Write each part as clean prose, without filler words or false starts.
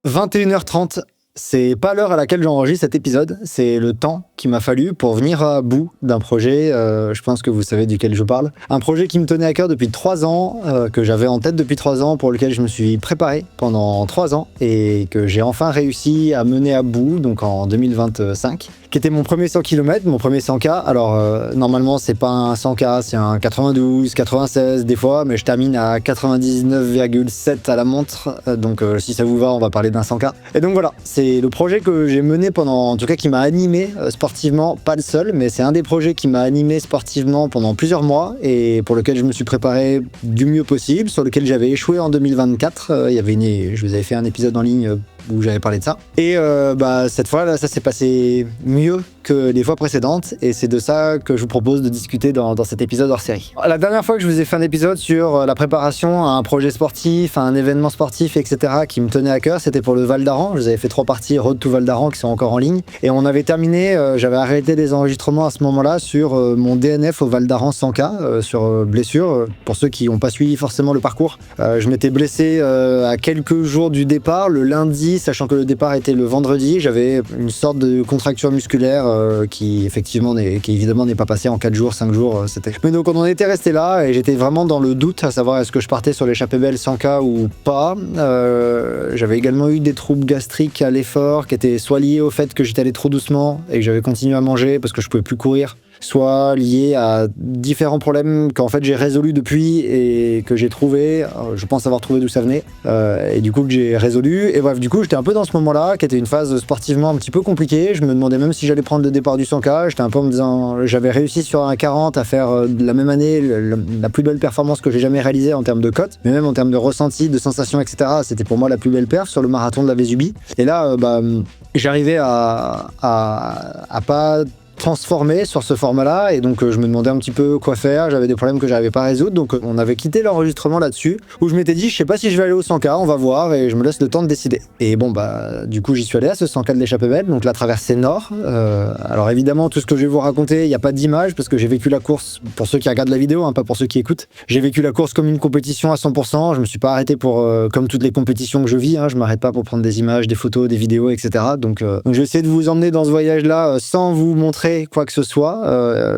21h30, c'est pas l'heure à laquelle j'enregistre cet épisode, c'est le temps qu'il m'a fallu pour venir à bout d'un projet, je pense que vous savez duquel je parle. Un projet qui me tenait à cœur depuis 3 ans, que j'avais en tête depuis 3 ans, pour lequel je me suis préparé pendant 3 ans et que j'ai enfin réussi à mener à bout, donc en 2025, qui était mon premier 100 km, mon premier 100K. Alors normalement c'est pas un 100K, c'est un 92, 96 des fois, mais je termine à 99,7 à la montre, donc si ça vous va on va parler d'un 100K. Et donc voilà, c'est le projet que j'ai mené pendant, en tout cas qui m'a animé sportivement, pas le seul, mais c'est un des projets qui m'a animé sportivement pendant plusieurs mois et pour lequel je me suis préparé du mieux possible, sur lequel j'avais échoué en 2024. Je vous avais fait un épisode en ligne où j'avais parlé de ça. Et cette fois, là, ça s'est passé mieux que les fois précédentes et c'est de ça que je vous propose de discuter dans cet épisode hors série. La dernière fois que je vous ai fait un épisode sur la préparation à un projet sportif, à un événement sportif, etc. qui me tenait à cœur, c'était pour le Val d'Aran. Je vous avais fait 3 parties Road to Val d'Aran qui sont encore en ligne. Et on avait terminé, j'avais arrêté les enregistrements à ce moment-là sur mon DNF au Val d'Aran 100K, sur blessure. Pour ceux qui n'ont pas suivi forcément le parcours, je m'étais blessé à quelques jours du départ, le lundi, sachant que le départ était le vendredi. J'avais une sorte de contracture musculaire qui évidemment n'est pas passée en 4 jours, 5 jours. Mais donc on en était resté là et j'étais vraiment dans le doute à savoir est-ce que je partais sur l'échappée belle 100K ou pas. J'avais également eu des troubles gastriques à l'effort qui étaient soit liés au fait que j'étais allé trop doucement et que j'avais continué à manger parce que je pouvais plus courir, soit liés à différents problèmes qu'en fait j'ai résolus depuis et que j'ai trouvé, je pense avoir trouvé d'où ça venait, et du coup que j'ai résolu. Et bref, du coup j'étais un peu dans ce moment-là, qui était une phase sportivement un petit peu compliquée. Je me demandais même si j'allais prendre le départ du 100K. J'étais un peu en me disant, j'avais réussi sur un 40 à faire de la même année la plus belle performance que j'ai jamais réalisée en termes de cote, mais même en termes de ressenti, de sensations, etc. C'était pour moi la plus belle perf sur le marathon de la Vésubie. Et là, j'arrivais à pas transformé sur ce format-là et donc je me demandais un petit peu quoi faire, j'avais des problèmes que j'arrivais pas à résoudre, donc on avait quitté l'enregistrement là-dessus où je m'étais dit je sais pas si je vais aller au 100K, on va voir et je me laisse le temps de décider. Et bon du coup j'y suis allé à ce 100K de l'échappée belle, donc la traversée nord. Alors évidemment tout ce que je vais vous raconter, il n'y a pas d'image parce que j'ai vécu la course, pour ceux qui regardent la vidéo, pas pour ceux qui écoutent, j'ai vécu la course comme une compétition à 100%, je me suis pas arrêté pour comme toutes les compétitions que je vis, je m'arrête pas pour prendre des images, des photos, des vidéos, etc. Donc je vais essayer de vous emmener dans ce voyage-là sans vous montrer quoi que ce soit.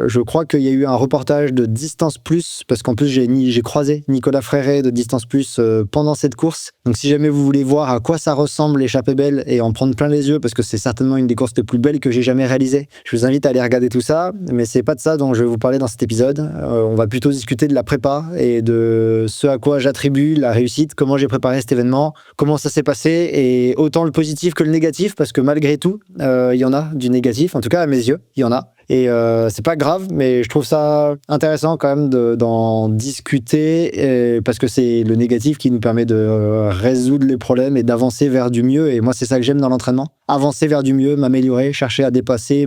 Je crois qu'il y a eu un reportage de Distance Plus, parce qu'en plus j'ai croisé Nicolas Fréré de Distance Plus pendant cette course. Donc si jamais vous voulez voir à quoi ça ressemble l'échappée belle et en prendre plein les yeux, parce que c'est certainement une des courses les plus belles que j'ai jamais réalisées, je vous invite à aller regarder tout ça. Mais c'est pas de ça dont je vais vous parler dans cet épisode. On va plutôt discuter de la prépa et de ce à quoi j'attribue la réussite, comment j'ai préparé cet événement, comment ça s'est passé, et autant le positif que le négatif, parce que malgré tout, il y en a du négatif, en tout cas à mes yeux, il y en a. Et c'est pas grave, mais je trouve ça intéressant quand même d'en discuter, parce que c'est le négatif qui nous permet de résoudre les problèmes et d'avancer vers du mieux. Et moi, c'est ça que j'aime dans l'entraînement. Avancer vers du mieux, m'améliorer, chercher à dépasser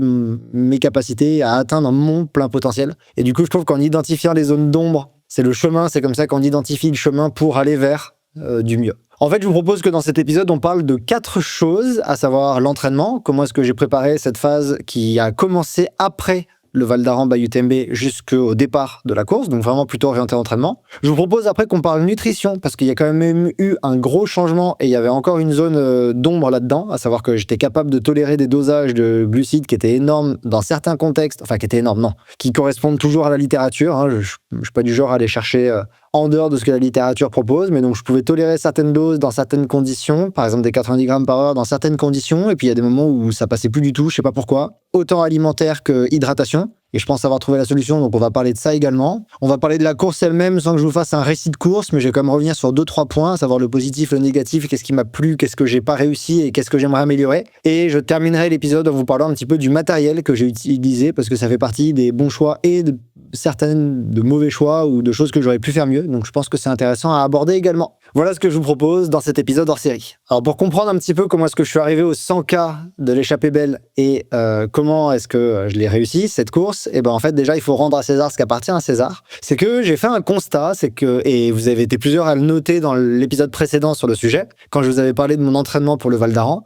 mes capacités, à atteindre mon plein potentiel. Et du coup, je trouve qu'en identifiant les zones d'ombre, c'est le chemin, c'est comme ça qu'on identifie le chemin pour aller vers du mieux. En fait, je vous propose que dans cet épisode, on parle de 4 choses, à savoir l'entraînement, comment est-ce que j'ai préparé cette phase qui a commencé après le Val d'Aran by UTMB jusqu'au départ de la course, donc vraiment plutôt orienté entraînement. Je vous propose après qu'on parle nutrition, parce qu'il y a quand même eu un gros changement et il y avait encore une zone d'ombre là-dedans, à savoir que j'étais capable de tolérer des dosages de glucides qui étaient énormes dans certains contextes, enfin qui étaient énormes, non, qui correspondent toujours à la littérature. Je suis pas du genre à aller chercher en dehors de ce que la littérature propose, mais donc je pouvais tolérer certaines doses dans certaines conditions, par exemple des 90 grammes par heure dans certaines conditions, et puis il y a des moments où ça passait plus du tout, je sais pas pourquoi, autant alimentaire que hydratation, et je pense avoir trouvé la solution, donc on va parler de ça également. On va parler de la course elle-même sans que je vous fasse un récit de course, mais je vais quand même revenir sur 2-3 points, à savoir le positif, le négatif, qu'est-ce qui m'a plu, qu'est-ce que j'ai pas réussi et qu'est-ce que j'aimerais améliorer. Et je terminerai l'épisode en vous parlant un petit peu du matériel que j'ai utilisé, parce que ça fait partie des bons choix et de certaines de mauvais choix ou de choses que j'aurais pu faire mieux, donc je pense que c'est intéressant à aborder également. Voilà ce que je vous propose dans cet épisode hors série. Alors pour comprendre un petit peu comment est-ce que je suis arrivé au 100K de l'échappée belle et comment est-ce que je l'ai réussi cette course, et en fait déjà il faut rendre à César ce qui appartient à César. C'est que j'ai fait un constat, c'est que, et vous avez été plusieurs à le noter dans l'épisode précédent sur le sujet, quand je vous avais parlé de mon entraînement pour le Val d'Aran,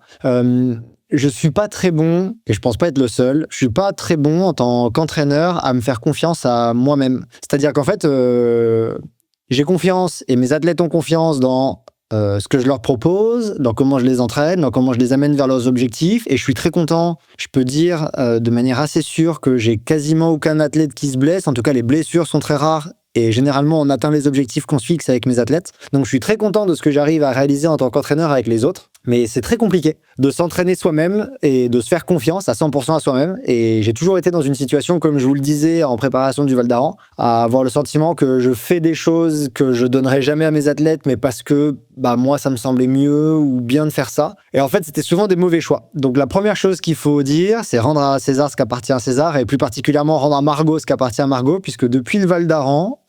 je suis pas très bon, et je pense pas être le seul, je suis pas très bon en tant qu'entraîneur à me faire confiance à moi-même. C'est-à-dire qu'en fait, j'ai confiance et mes athlètes ont confiance dans ce que je leur propose, dans comment je les entraîne, dans comment je les amène vers leurs objectifs. Et je suis très content, je peux dire de manière assez sûre que j'ai quasiment aucun athlète qui se blesse. En tout cas, les blessures sont très rares. Et généralement, on atteint les objectifs qu'on se fixe avec mes athlètes. Donc, je suis très content de ce que j'arrive à réaliser en tant qu'entraîneur avec les autres. Mais c'est très compliqué de s'entraîner soi-même et de se faire confiance à 100% à soi-même. Et j'ai toujours été dans une situation, comme je vous le disais en préparation du Val d'Aran, à avoir le sentiment que je fais des choses que je donnerais jamais à mes athlètes, mais parce que moi, ça me semblait mieux ou bien de faire ça. Et en fait, c'était souvent des mauvais choix. Donc, la première chose qu'il faut dire, c'est rendre à César ce qu'appartient à César, et plus particulièrement rendre à Margot ce qu'appartient à Margot, puisque depuis le Val d'Aran,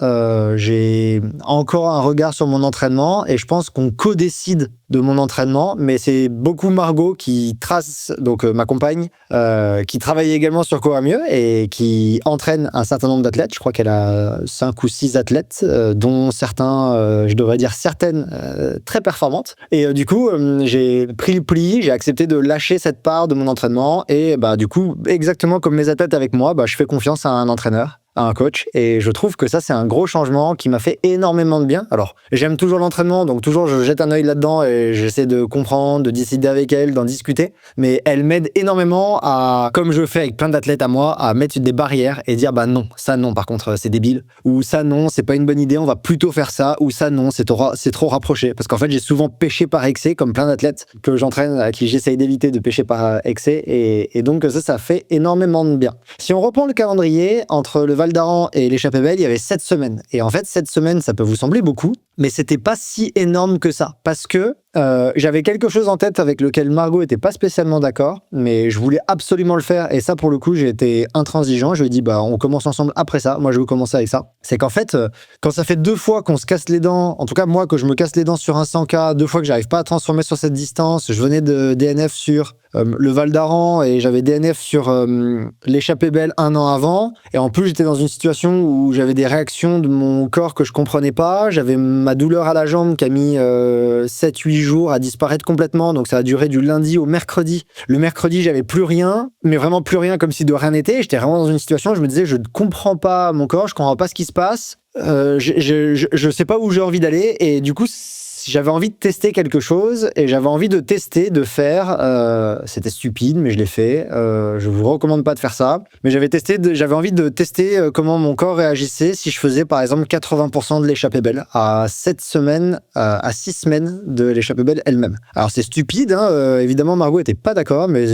j'ai encore un regard sur mon entraînement, et je pense qu'on co-décide de mon entraînement, mais c'est beaucoup Margot qui trace, donc ma compagne, qui travaille également sur Courir Mieux et qui entraîne un certain nombre d'athlètes. Je crois qu'elle a 5 ou 6 athlètes, dont certains, je devrais dire certaines, très performantes. Et du coup, j'ai pris le pli, j'ai accepté de lâcher cette part de mon entraînement et du coup, exactement comme mes athlètes avec moi, je fais confiance à un entraîneur, à un coach, et je trouve que ça c'est un gros changement qui m'a fait énormément de bien. Alors j'aime toujours l'entraînement, donc toujours je jette un œil là-dedans et j'essaie de comprendre, de décider avec elle, d'en discuter, mais elle m'aide énormément à, comme je fais avec plein d'athlètes à moi, à mettre des barrières et dire non, ça non, par contre c'est débile, ou ça non, c'est pas une bonne idée, on va plutôt faire ça, ou ça non, c'est trop rapproché, parce qu'en fait j'ai souvent péché par excès, comme plein d'athlètes que j'entraîne, à qui j'essaye d'éviter de pécher par excès, et donc ça fait énormément de bien. Si on reprend le calendrier, entre le Val d'Aran et l'échappée belle, il y avait 7 semaines. Et en fait, 7 semaines, ça peut vous sembler beaucoup, mais c'était pas si énorme que ça. Parce que j'avais quelque chose en tête avec lequel Margot était pas spécialement d'accord, mais je voulais absolument le faire. Et ça, pour le coup, j'ai été intransigeant. Je lui ai dit, on commence ensemble après ça. Moi, je veux commencer avec ça. C'est qu'en fait, quand ça fait 2 fois qu'on se casse les dents, en tout cas, moi, que je me casse les dents sur un 100K, 2 fois que j'arrive pas à transformer sur cette distance, je venais de DNF sur le Val d'Aran et j'avais DNF sur l'échappée belle 1 an avant. Et en plus, j'étais dans une situation où j'avais des réactions de mon corps que je comprenais pas. J'avais ma douleur à la jambe qui a mis 7-8 jours à disparaître complètement. Donc, ça a duré du lundi au mercredi. Le mercredi, j'avais plus rien, mais vraiment plus rien, comme si de rien n'était. J'étais vraiment dans une situation où je me disais, je ne comprends pas mon corps, je comprends pas ce qui se passe. Je sais pas où j'ai envie d'aller. Et du coup, j'avais envie de tester quelque chose et j'avais envie de tester, de faire. C'était stupide, mais je l'ai fait. Je vous recommande pas de faire ça. Mais j'avais envie de tester comment mon corps réagissait si je faisais par exemple 80% de l'échappée belle à 7 semaines, à 6 semaines de l'échappée belle elle-même. Alors c'est stupide, évidemment Margot était pas d'accord, mais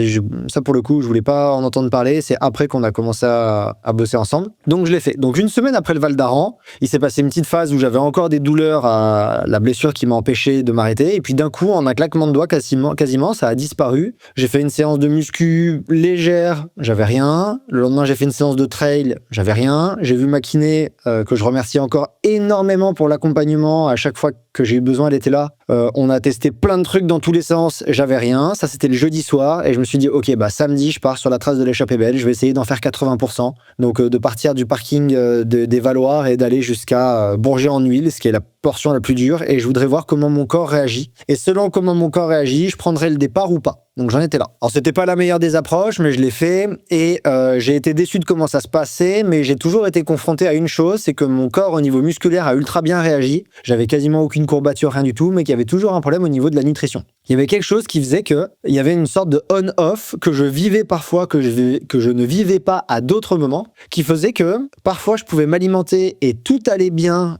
ça pour le coup je voulais pas en entendre parler. C'est après qu'on a commencé à bosser ensemble. Donc je l'ai fait. Donc une semaine après le Val d'Aran, il s'est passé une petite phase où j'avais encore des douleurs à la blessure qui m'a empêché de m'arrêter, et puis d'un coup en un claquement de doigts quasiment ça a disparu. J'ai fait une séance de muscu légère, j'avais rien. Le lendemain j'ai fait une séance de trail, j'avais rien. J'ai vu ma kiné que je remercie encore énormément pour l'accompagnement. À chaque fois que j'ai eu besoin, elle était là. On a testé plein de trucs dans tous les séances, j'avais rien. Ça c'était le jeudi soir et je me suis dit ok, samedi je pars sur la trace de l'échappée belle, je vais essayer d'en faire 80%, donc de partir du parking des Valoirs et d'aller jusqu'à Bourget-en-Huile, ce qui est la portion la plus dure, et je voudrais voir comment mon corps réagit, et selon comment mon corps réagit, je prendrai le départ ou pas. Donc j'en étais là. Alors c'était pas la meilleure des approches, mais je l'ai fait, et j'ai été déçu de comment ça se passait, mais j'ai toujours été confronté à une chose, c'est que mon corps au niveau musculaire a ultra bien réagi. J'avais quasiment aucune courbature, rien du tout, mais qu'il y avait toujours un problème au niveau de la nutrition. Il y avait quelque chose qui faisait que il y avait une sorte de on-off que je vivais parfois, que je ne vivais pas à d'autres moments, qui faisait que parfois je pouvais m'alimenter et tout allait bien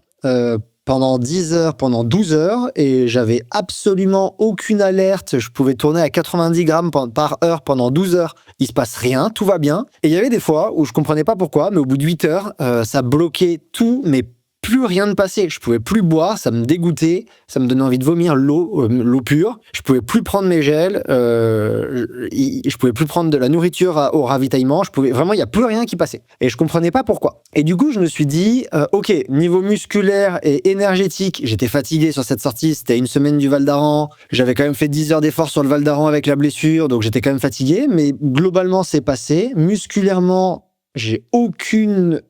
pendant 10 heures, pendant 12 heures, et j'avais absolument aucune alerte. Je pouvais tourner à 90 grammes par heure pendant 12 heures. Il se passe rien, tout va bien. Et il y avait des fois où je comprenais pas pourquoi, mais au bout de 8 heures, ça bloquait tout, mais plus rien ne passait. Je pouvais plus boire, ça me dégoûtait, ça me donnait envie de vomir l'eau pure. Je pouvais plus prendre mes gels, je pouvais plus prendre de la nourriture au ravitaillement. Vraiment, il y a plus rien qui passait. Et je comprenais pas pourquoi. Et du coup, je me suis dit, ok, niveau musculaire et énergétique, j'étais fatigué sur cette sortie. C'était une semaine du Val d'Aran. J'avais quand même fait 10 heures d'effort sur le Val d'Aran avec la blessure, donc j'étais quand même fatigué. Mais globalement, c'est passé. Musculairement, j'ai aucune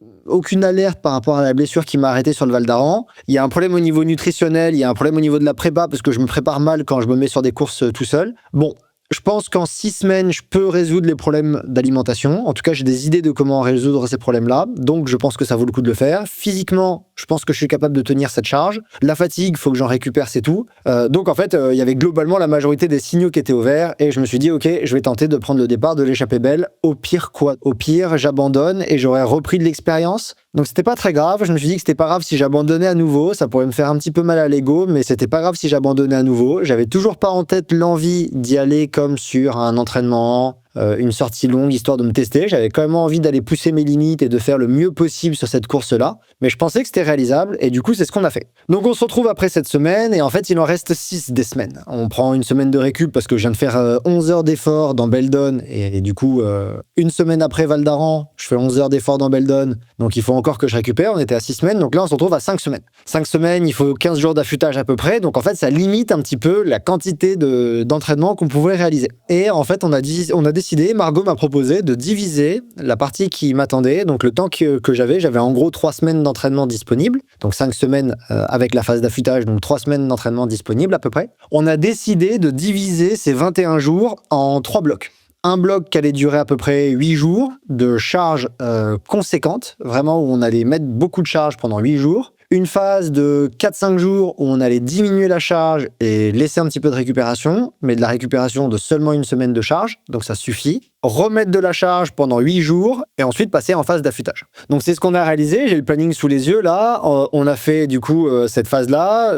alerte par rapport à la blessure qui m'a arrêté sur le Val d'Aran. Il y a un problème au niveau nutritionnel, il y a un problème au niveau de la prépa, parce que je me prépare mal quand je me mets sur des courses tout seul. Bon, Je pense qu'en 6 semaines, je peux résoudre les problèmes d'alimentation. En tout cas, j'ai des idées de comment résoudre ces problèmes-là. Donc, je pense que ça vaut le coup de le faire. Physiquement, je pense que je suis capable de tenir cette charge. La fatigue, faut que j'en récupère, c'est tout. Donc, en fait, il y avait globalement la majorité des signaux qui étaient au vert. Et je me suis dit, OK, je vais tenter de prendre le départ de l'échappée belle. Au pire, quoi? Au pire, j'abandonne et j'aurais repris de l'expérience. Donc, c'était pas très grave. Je me suis dit que c'était pas grave si j'abandonnais à nouveau. Ça pourrait me faire un petit peu mal à l'ego, mais c'était pas grave si j'abandonnais à nouveau. J'avais toujours pas en tête l'envie d'y aller comme sur un entraînement, une sortie longue, histoire de me tester. J'avais quand même envie d'aller pousser mes limites et de faire le mieux possible sur cette course-là. Mais je pensais que c'était réalisable et du coup, c'est ce qu'on a fait. Donc, on se retrouve après cette semaine et en fait, il en reste 6 des semaines. On prend une semaine de récup parce que je viens de faire 11 heures d'effort dans Beldon et du coup, une semaine après Val d'Aran, je fais 11 heures d'effort dans Beldon. Donc, il faut encore que je récupère. On était à 6 semaines. Donc là, on se retrouve à 5 semaines. 5 semaines, il faut 15 jours d'affûtage à peu près. Donc, en fait, ça limite un petit peu la quantité d'entraînement qu'on pouvait réaliser. Et en fait, on a décidé, Margot m'a proposé de diviser la partie qui m'attendait. Donc, le temps que j'avais en gros 3 semaines d'entraînement disponibles. Donc, 5 semaines avec la phase d'affûtage. Donc, 3 semaines d'entraînement disponibles à peu près. On a décidé de diviser ces 21 jours en 3 blocs. Un bloc qui allait durer à peu près 8 jours de charge conséquente, vraiment où on allait mettre beaucoup de charge pendant 8 jours. Une phase de 4-5 jours où on allait diminuer la charge et laisser un petit peu de récupération, mais de la récupération de seulement une semaine de charge, donc ça suffit. Remettre de la charge pendant 8 jours et ensuite passer en phase d'affûtage. Donc c'est ce qu'on a réalisé, j'ai le planning sous les yeux là, on a fait du coup cette phase-là,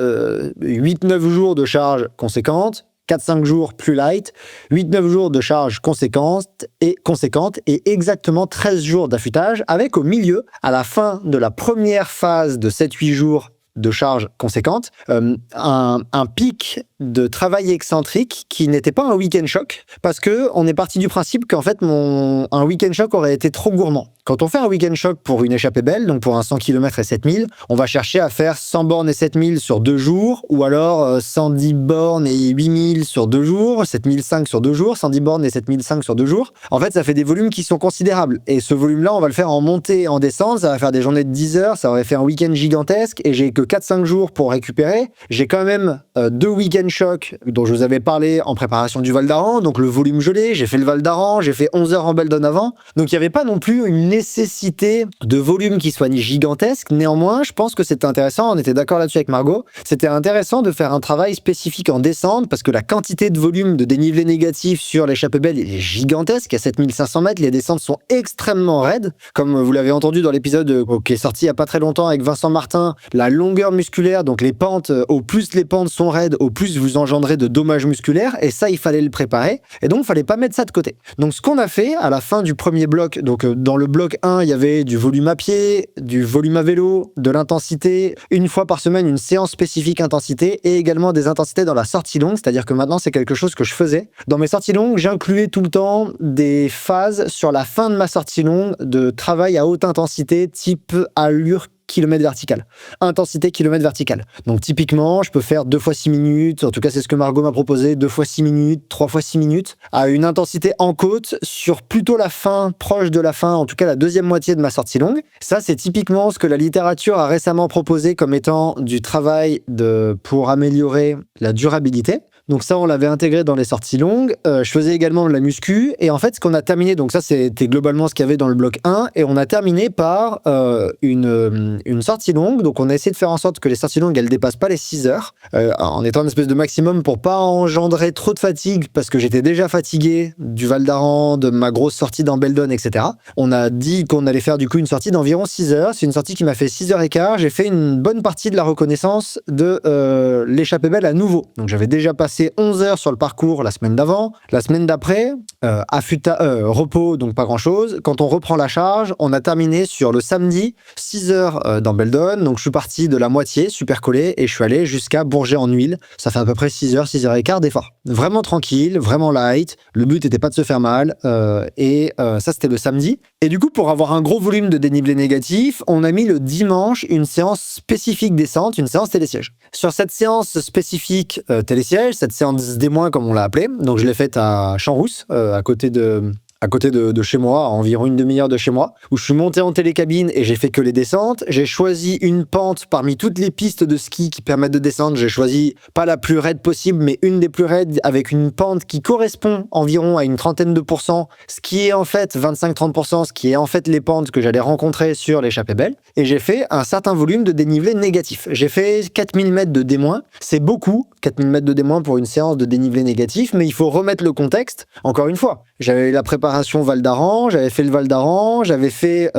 8-9 jours de charge conséquente, 4-5 jours plus light, 8-9 jours de charge conséquente et exactement 13 jours d'affûtage avec au milieu, à la fin de la première phase de 7-8 jours de charge conséquente, un pic de travail excentrique qui n'était pas un week-end choc parce que on est parti du principe qu'en fait un week-end choc aurait été trop gourmand. Quand on fait un week-end choc pour une échappée belle, donc pour un 100 km et 7000, on va chercher à faire 100 bornes et 7000 sur 2 jours, ou alors 110 bornes et 8000 sur 2 jours, 7005 sur 2 jours, 110 bornes et 7005 sur 2 jours. En fait, ça fait des volumes qui sont considérables. Et ce volume-là, on va le faire en montée et en descente, ça va faire des journées de 10 heures, ça aurait fait un week-end gigantesque, et j'ai que 4-5 jours pour récupérer. J'ai quand même 2 week-end chocs dont je vous avais parlé en préparation du Val d'Aran, donc le volume gelé, j'ai fait le Val d'Aran, j'ai fait 11 heures en Beldon avant, donc il n'y avait pas non plus une nécessité de volume qui soit gigantesque. Néanmoins, je pense que c'était intéressant, on était d'accord là-dessus avec Margot, c'était intéressant de faire un travail spécifique en descente parce que la quantité de volume de dénivelé négatif sur l'échappée belle est gigantesque. À 7500 mètres, les descentes sont extrêmement raides. Comme vous l'avez entendu dans l'épisode qui est sorti il n'y a pas très longtemps avec Vincent Martin, la longueur musculaire, donc les pentes, au plus les pentes sont raides, au plus vous engendrez de dommages musculaires, et ça, il fallait le préparer, et donc il fallait pas mettre ça de côté. Donc ce qu'on a fait à la fin du premier bloc, donc dans le bloc 1, il y avait du volume à pied, du volume à vélo, de l'intensité, une fois par semaine, une séance spécifique intensité, et également des intensités dans la sortie longue, c'est-à-dire que maintenant, c'est quelque chose que je faisais. Dans mes sorties longues, j'incluais tout le temps des phases sur la fin de ma sortie longue de travail à haute intensité, type allure kilomètre vertical. Intensité kilomètre vertical. Donc typiquement, je peux faire 2 fois 6 minutes, en tout cas c'est ce que Margot m'a proposé, 2 fois 6 minutes, 3 fois 6 minutes, à une intensité en côte sur plutôt la fin, proche de la fin, en tout cas la deuxième moitié de ma sortie longue. Ça, c'est typiquement ce que la littérature a récemment proposé comme étant du travail pour améliorer la durabilité. Donc ça, on l'avait intégré dans les sorties longues. Je faisais également de la muscu. Et en fait, ce qu'on a terminé, donc ça, c'était globalement ce qu'il y avait dans le bloc 1. Et on a terminé par une sortie longue. Donc on a essayé de faire en sorte que les sorties longues, elles dépassent pas les 6 heures. En étant une espèce de maximum pour pas engendrer trop de fatigue, parce que j'étais déjà fatigué du Val d'Aran, de ma grosse sortie dans Beldon, etc. On a dit qu'on allait faire du coup une sortie d'environ 6 heures. C'est une sortie qui m'a fait 6h15. J'ai fait une bonne partie de la reconnaissance de l'échappée belle à nouveau. Donc j'avais déjà passé 11 heures sur le parcours la semaine d'avant. La semaine d'après, repos, donc pas grand-chose. Quand on reprend la charge, on a terminé sur le samedi, 6 heures dans Beldon. Donc je suis parti de la moitié, super collé, et je suis allé jusqu'à Bourget-en-Huile. Ça fait à peu près 6 heures, 6h15 d'effort. Vraiment tranquille, vraiment light. Le but n'était pas de se faire mal. Ça, c'était le samedi. Et du coup, pour avoir un gros volume de dénivelé négatif, on a mis le dimanche une séance spécifique descente, une séance télésiège. Sur cette séance spécifique télésiège, cette séance D- comme on l'a appelée, donc je l'ai faite à Champs-Rousse, à côté de à côté de chez moi, à environ une demi-heure de chez moi, où je suis monté en télécabine et j'ai fait que les descentes. J'ai choisi une pente parmi toutes les pistes de ski qui permettent de descendre. J'ai choisi pas la plus raide possible, mais une des plus raides avec une pente qui correspond environ à une trentaine de pourcents, ce qui est en fait 25-30%, ce qui est en fait les pentes que j'allais rencontrer sur l'échappée belle. Et j'ai fait un certain volume de dénivelé négatif. J'ai fait 4000 mètres de D-. C'est beaucoup, 4000 mètres de D- pour une séance de dénivelé négatif, mais il faut remettre le contexte. Encore une fois, j'avais la préparation Val d'Aran, j'avais fait le Val d'Aran, j'avais fait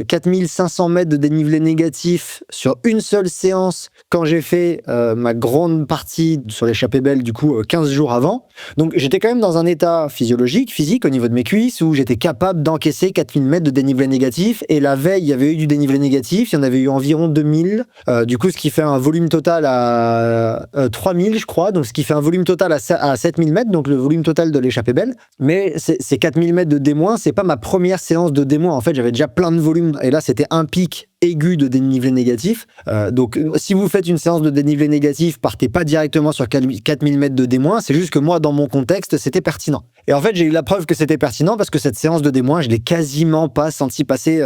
4500 mètres de dénivelé négatif sur une seule séance quand j'ai fait ma grande partie sur l'échappée belle, du coup 15 jours avant. Donc j'étais quand même dans un état physiologique, physique au niveau de mes cuisses où j'étais capable d'encaisser 4000 mètres de dénivelé négatif, et la veille il y avait eu du dénivelé négatif, il y en avait eu environ 2000, du coup ce qui fait un volume total à 3000 je crois, donc ce qui fait un volume total à 7000 mètres, donc le volume total de l'échappée belle. Mais c'est 4000 mètres de D-, c'est pas ma première séance de D-. En fait, j'avais déjà plein de volume et là, c'était un pic aigu de dénivelé négatif. Donc, si vous faites une séance de dénivelé négatif, partez pas directement sur 4000 mètres de D-, c'est juste que moi, dans mon contexte, c'était pertinent. Et en fait, j'ai eu la preuve que c'était pertinent parce que cette séance de D-, je l'ai quasiment pas senti passer.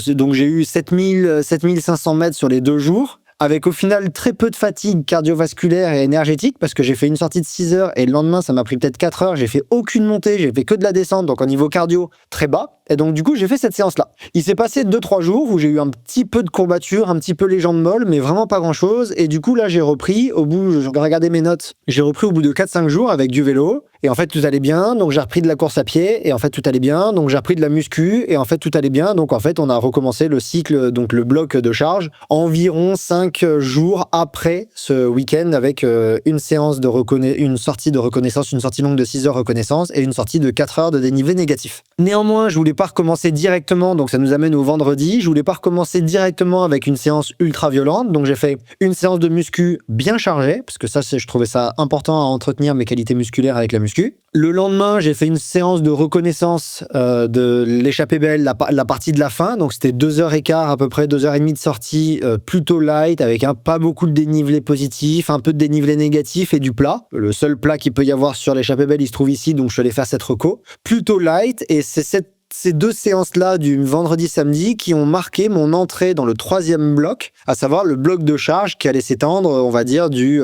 Donc j'ai eu 7500 mètres sur les 2 jours, avec au final très peu de fatigue cardiovasculaire et énergétique, parce que j'ai fait une sortie de 6 heures et le lendemain ça m'a pris peut-être 4 heures, j'ai fait aucune montée, j'ai fait que de la descente, donc au niveau cardio très bas. Et donc du coup j'ai fait cette séance-là. Il s'est passé 2-3 jours où j'ai eu un petit peu de courbature, un petit peu les jambes molles, mais vraiment pas grand-chose. Et du coup là j'ai repris, je regardais mes notes, j'ai repris au bout de 4-5 jours avec du vélo. Et en fait, tout allait bien, donc j'ai repris de la course à pied, et en fait, tout allait bien, donc j'ai repris de la muscu, et en fait, tout allait bien, donc en fait, on a recommencé le cycle, donc le bloc de charge, environ 5 jours après ce week-end, avec une sortie de reconnaissance, une sortie longue de 6 heures reconnaissance, et une sortie de 4 heures de dénivelé négatif. Néanmoins, je voulais pas recommencer directement, donc ça nous amène au vendredi, je voulais pas recommencer directement avec une séance ultra violente, donc j'ai fait une séance de muscu bien chargée, parce que ça, je trouvais ça important à entretenir mes qualités musculaires avec la muscu. Le lendemain, j'ai fait une séance de reconnaissance de l'échappée belle, la partie de la fin. Donc, c'était 2h15 à peu près, 2h30 de sortie, plutôt light, avec pas beaucoup de dénivelé positif, un peu de dénivelé négatif et du plat. Le seul plat qu'il peut y avoir sur l'échappée belle, il se trouve ici, donc je suis allé faire cette reco. Plutôt light, et c'est ces 2 séances-là du vendredi-samedi qui ont marqué mon entrée dans le 3e bloc, à savoir le bloc de charge qui allait s'étendre, on va dire, du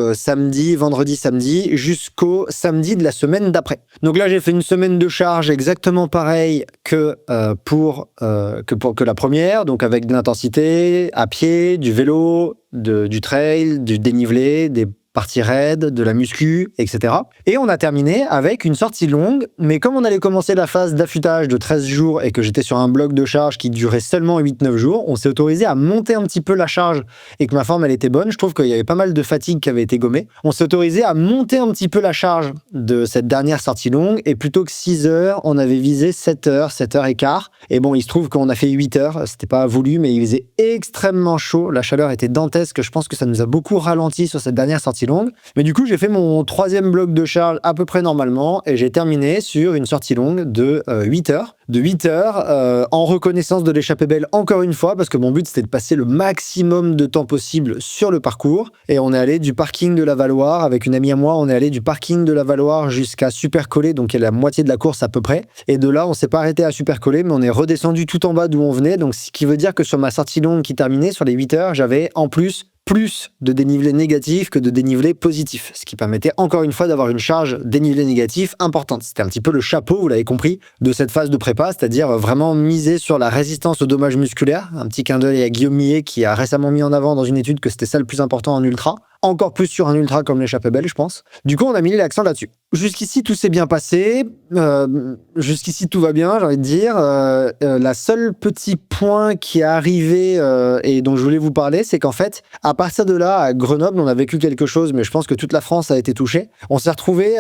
vendredi-samedi jusqu'au samedi de la semaine d'après. Donc là, j'ai fait une semaine de charge exactement pareil que la première, donc avec de l'intensité, à pied, du vélo, du trail, du dénivelé, des partie raide, de la muscu, etc. Et on a terminé avec une sortie longue, mais comme on allait commencer la phase d'affûtage de 13 jours et que j'étais sur un bloc de charge qui durait seulement 8-9 jours, on s'est autorisé à monter un petit peu la charge et que ma forme elle était bonne. Je trouve qu'il y avait pas mal de fatigue qui avait été gommée. On s'est autorisé à monter un petit peu la charge de cette dernière sortie longue, et plutôt que 6 heures, on avait visé 7 heures, 7 heures et quart. Et bon, il se trouve qu'on a fait 8 heures, c'était pas voulu, mais il faisait extrêmement chaud, la chaleur était dantesque, je pense que ça nous a beaucoup ralenti sur cette dernière sortie longue. Mais du coup, j'ai fait mon 3e bloc de charge à peu près normalement, et j'ai terminé sur une sortie longue de 8 heures. De 8 heures, en reconnaissance de l'échappée belle encore une fois, parce que mon but c'était de passer le maximum de temps possible sur le parcours. Et on est allé du parking de la Valloire, avec une amie à moi, on est allé du parking de la Valloire jusqu'à Supercolé, donc qui est la moitié de la course à peu près. Et de là, on s'est pas arrêté à Supercolé, mais on est redescendu tout en bas d'où on venait. Donc ce qui veut dire que sur ma sortie longue qui terminait, sur les 8 heures, j'avais en plus de dénivelé négatif que de dénivelé positif, ce qui permettait encore une fois d'avoir une charge dénivelé négatif importante. C'était un petit peu le chapeau, vous l'avez compris, de cette phase de prépa, c'est-à-dire vraiment miser sur la résistance aux dommages musculaires. Un petit clin d'œil à Guillaume Millet qui a récemment mis en avant dans une étude que c'était ça le plus important en ultra. Encore plus sur un ultra comme l'échappée belle, je pense. Du coup, on a mis l'accent là-dessus. Jusqu'ici, tout s'est bien passé. Jusqu'ici, tout va bien, j'ai envie de dire. La seule petit point qui est arrivé et dont je voulais vous parler, c'est qu'en fait, à partir de là, à Grenoble, on a vécu quelque chose, mais je pense que toute la France a été touchée. On s'est retrouvé,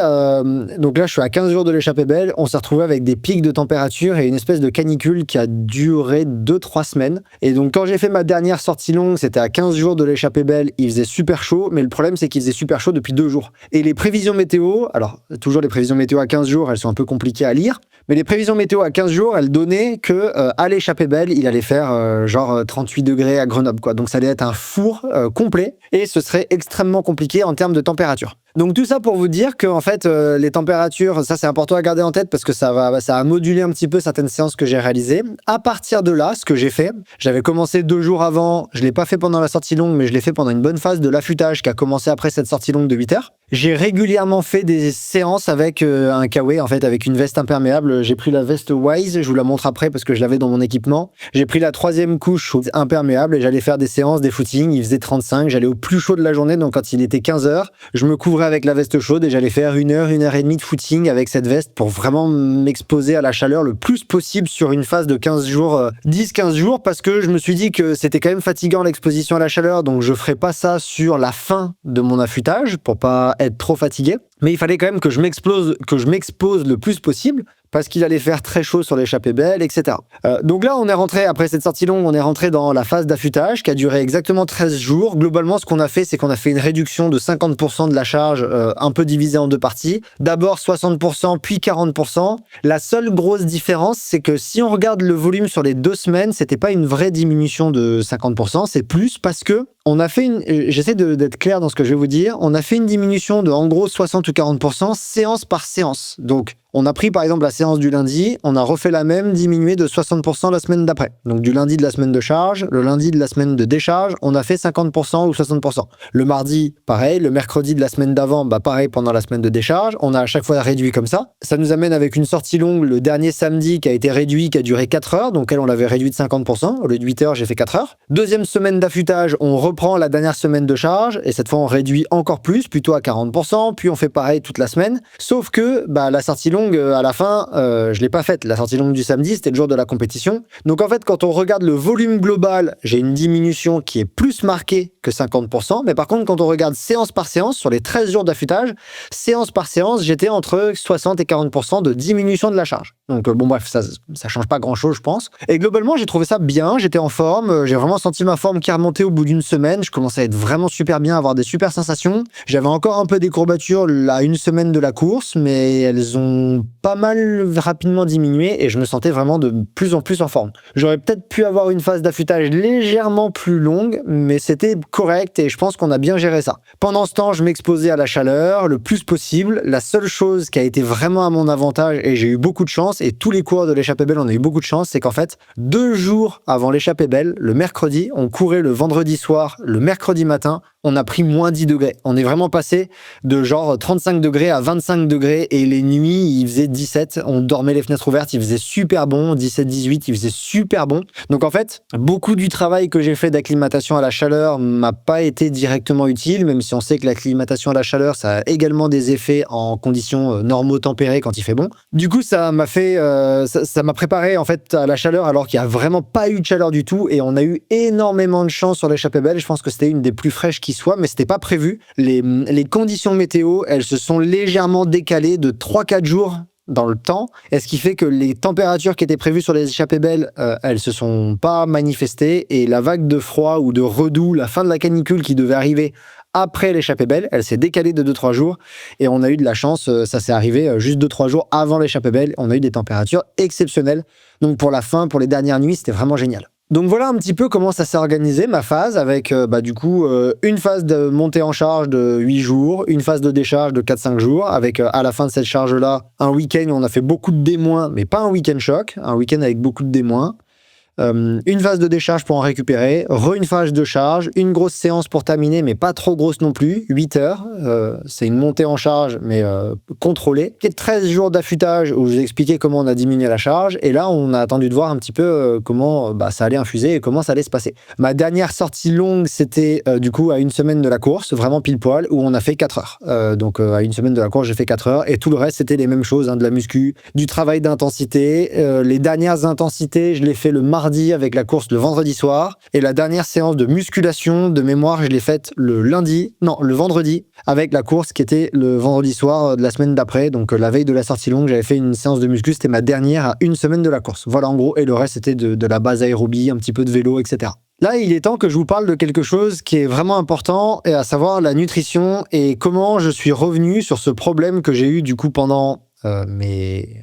donc là, je suis à 15 jours de l'échappée belle, on s'est retrouvé avec des pics de température et une espèce de canicule qui a duré 2-3 semaines. Et donc, quand j'ai fait ma dernière sortie longue, c'était à 15 jours de l'échappée belle, il faisait super chaud, mais le problème, c'est qu'il faisait super chaud depuis 2 jours. Et les prévisions météo, alors, toujours les prévisions météo à 15 jours, elles sont un peu compliquées à lire, mais les prévisions météo à 15 jours, elles donnaient que à l'échappée belle, il allait faire genre 38 degrés à Grenoble, quoi. Donc ça allait être un four complet et ce serait extrêmement compliqué en termes de température. Donc tout ça pour vous dire que en fait les températures, ça c'est important à garder en tête parce que ça a modulé un petit peu certaines séances que j'ai réalisées. À partir de là, ce que j'ai fait, j'avais commencé 2 jours avant, je l'ai pas fait pendant la sortie longue, mais je l'ai fait pendant une bonne phase de l'affûtage qui a commencé après cette sortie longue de 8 heures. J'ai régulièrement fait des séances avec un kawaii, en fait, avec une veste imperméable. J'ai pris la veste Wise, je vous la montre après parce que je l'avais dans mon équipement. J'ai pris la 3e couche imperméable et j'allais faire des séances, des footings. Il faisait 35, j'allais au plus chaud de la journée, donc quand il était 15 heures, je me couvrais avec la veste chaude et j'allais faire 1 heure, 1 heure et demie de footing avec cette veste pour vraiment m'exposer à la chaleur le plus possible sur une phase de 15 jours, 10-15 jours, parce que je me suis dit que c'était quand même fatigant l'exposition à la chaleur, donc je ferais pas ça sur la fin de mon affûtage pour pas être trop fatigué, mais il fallait quand même que je m'expose le plus possible parce qu'il allait faire très chaud sur l'échappée belle, etc. Donc là, on est rentré, après cette sortie longue, on est rentré dans la phase d'affûtage qui a duré exactement 13 jours. Globalement, ce qu'on a fait, c'est qu'on a fait une réduction de 50% de la charge, un peu divisée en 2 parties. D'abord 60%, puis 40%. La seule grosse différence, c'est que si on regarde le volume sur les 2 semaines, c'était pas une vraie diminution de 50%, c'est plus parce que on a fait j'essaie d'être clair dans ce que je vais vous dire, on a fait une diminution de en gros 60 ou 40% séance par séance. Donc, on a pris par exemple la séance du lundi, on a refait la même, diminuée de 60% la semaine d'après. Donc du lundi de la semaine de charge, le lundi de la semaine de décharge, on a fait 50% ou 60%. Le mardi, pareil, le mercredi de la semaine d'avant, pareil pendant la semaine de décharge, on a à chaque fois réduit comme ça. Ça nous amène avec une sortie longue le dernier samedi qui a été réduit, qui a duré 4 heures, donc elle on l'avait réduit de 50%, au lieu de 8 heures j'ai fait 4 heures. Deuxième semaine d'affûtage, on reprend la dernière semaine de charge, et cette fois on réduit encore plus, plutôt à 40%, puis on fait pareil toute la semaine, sauf que la sortie longue, à la fin, je l'ai pas faite. La sortie longue du samedi, c'était le jour de la compétition. Donc en fait, quand on regarde le volume global, j'ai une diminution qui est plus marquée que 50%. Mais par contre, quand on regarde séance par séance, sur les 13 jours d'affûtage, séance par séance, j'étais entre 60 et 40% de diminution de la charge. Donc bon bref, ça change pas grand-chose, je pense. Et globalement, j'ai trouvé ça bien, j'étais en forme, j'ai vraiment senti ma forme qui remontait au bout d'une semaine. Je commençais à être vraiment super bien, à avoir des super sensations. J'avais encore un peu des courbatures à 1 semaine de la course, mais elles ont pas mal rapidement diminué et je me sentais vraiment de plus en plus en forme. J'aurais peut-être pu avoir une phase d'affûtage légèrement plus longue, mais c'était correct et je pense qu'on a bien géré ça. Pendant ce temps, je m'exposais à la chaleur le plus possible. La seule chose qui a été vraiment à mon avantage, et j'ai eu beaucoup de chance, et tous les coureurs de l'échappée belle, on a eu beaucoup de chance, c'est qu'en fait, 2 jours avant l'échappée belle, le mercredi, on courait le vendredi soir, le mercredi matin, on a pris moins 10 degrés. On est vraiment passé de genre 35 degrés à 25 degrés et les nuits, il faisait 17. On dormait les fenêtres ouvertes, il faisait super bon. 17-18, il faisait super bon. Donc en fait, beaucoup du travail que j'ai fait d'acclimatation à la chaleur m'a pas été directement utile, même si on sait que l'acclimatation à la chaleur, ça a également des effets en conditions normotempérées quand il fait bon. Du coup, ça m'a fait, ça m'a préparé en fait à la chaleur alors qu'il y a vraiment pas eu de chaleur du tout et on a eu énormément de chance sur l'échappée belle. Je pense que c'était une des plus fraîches qui soit, mais c'était pas prévu. Les conditions météo, elles se sont légèrement décalées de 3-4 jours dans le temps, et ce qui fait que les températures qui étaient prévues sur les échappées belles, elles se sont pas manifestées, et la vague de froid ou de redoux, la fin de la canicule qui devait arriver après l'échappée belle, elle s'est décalée de 2-3 jours, et on a eu de la chance, ça s'est arrivé juste 2-3 jours avant l'échappée belle, on a eu des températures exceptionnelles. Donc pour la fin, pour les dernières nuits, c'était vraiment génial. Donc voilà un petit peu comment ça s'est organisé, ma phase, avec une phase de montée en charge de 8 jours, une phase de décharge de 4-5 jours, avec à la fin de cette charge-là, un week-end où on a fait beaucoup de D-, mais pas un week-end choc, un week-end avec beaucoup de D-. Une phase de décharge pour en récupérer, une phase de charge, une grosse séance pour terminer, mais pas trop grosse non plus, 8 heures, c'est une montée en charge, mais contrôlée. 13 jours d'affûtage où je vous expliquais comment on a diminué la charge, et là on a attendu de voir un petit peu comment ça allait infuser et comment ça allait se passer. Ma dernière sortie longue, c'était du coup à 1 semaine de la course, vraiment pile poil, où on a fait 4 heures. Donc à 1 semaine de la course, j'ai fait 4 heures, et tout le reste c'était les mêmes choses, de la muscu, du travail d'intensité. Les dernières intensités, je les fais le mardi avec la course le vendredi soir, et la dernière séance de musculation de mémoire, je l'ai faite le vendredi avec la course qui était le vendredi soir de la semaine d'après. Donc la veille de la sortie longue, j'avais fait une séance de muscu, c'était ma dernière à 1 semaine de la course. Voilà en gros, et le reste c'était de la base aérobie, un petit peu de vélo, etc. Là, il est temps que je vous parle de quelque chose qui est vraiment important, et à savoir la nutrition et comment je suis revenu sur ce problème que j'ai eu du coup pendant mes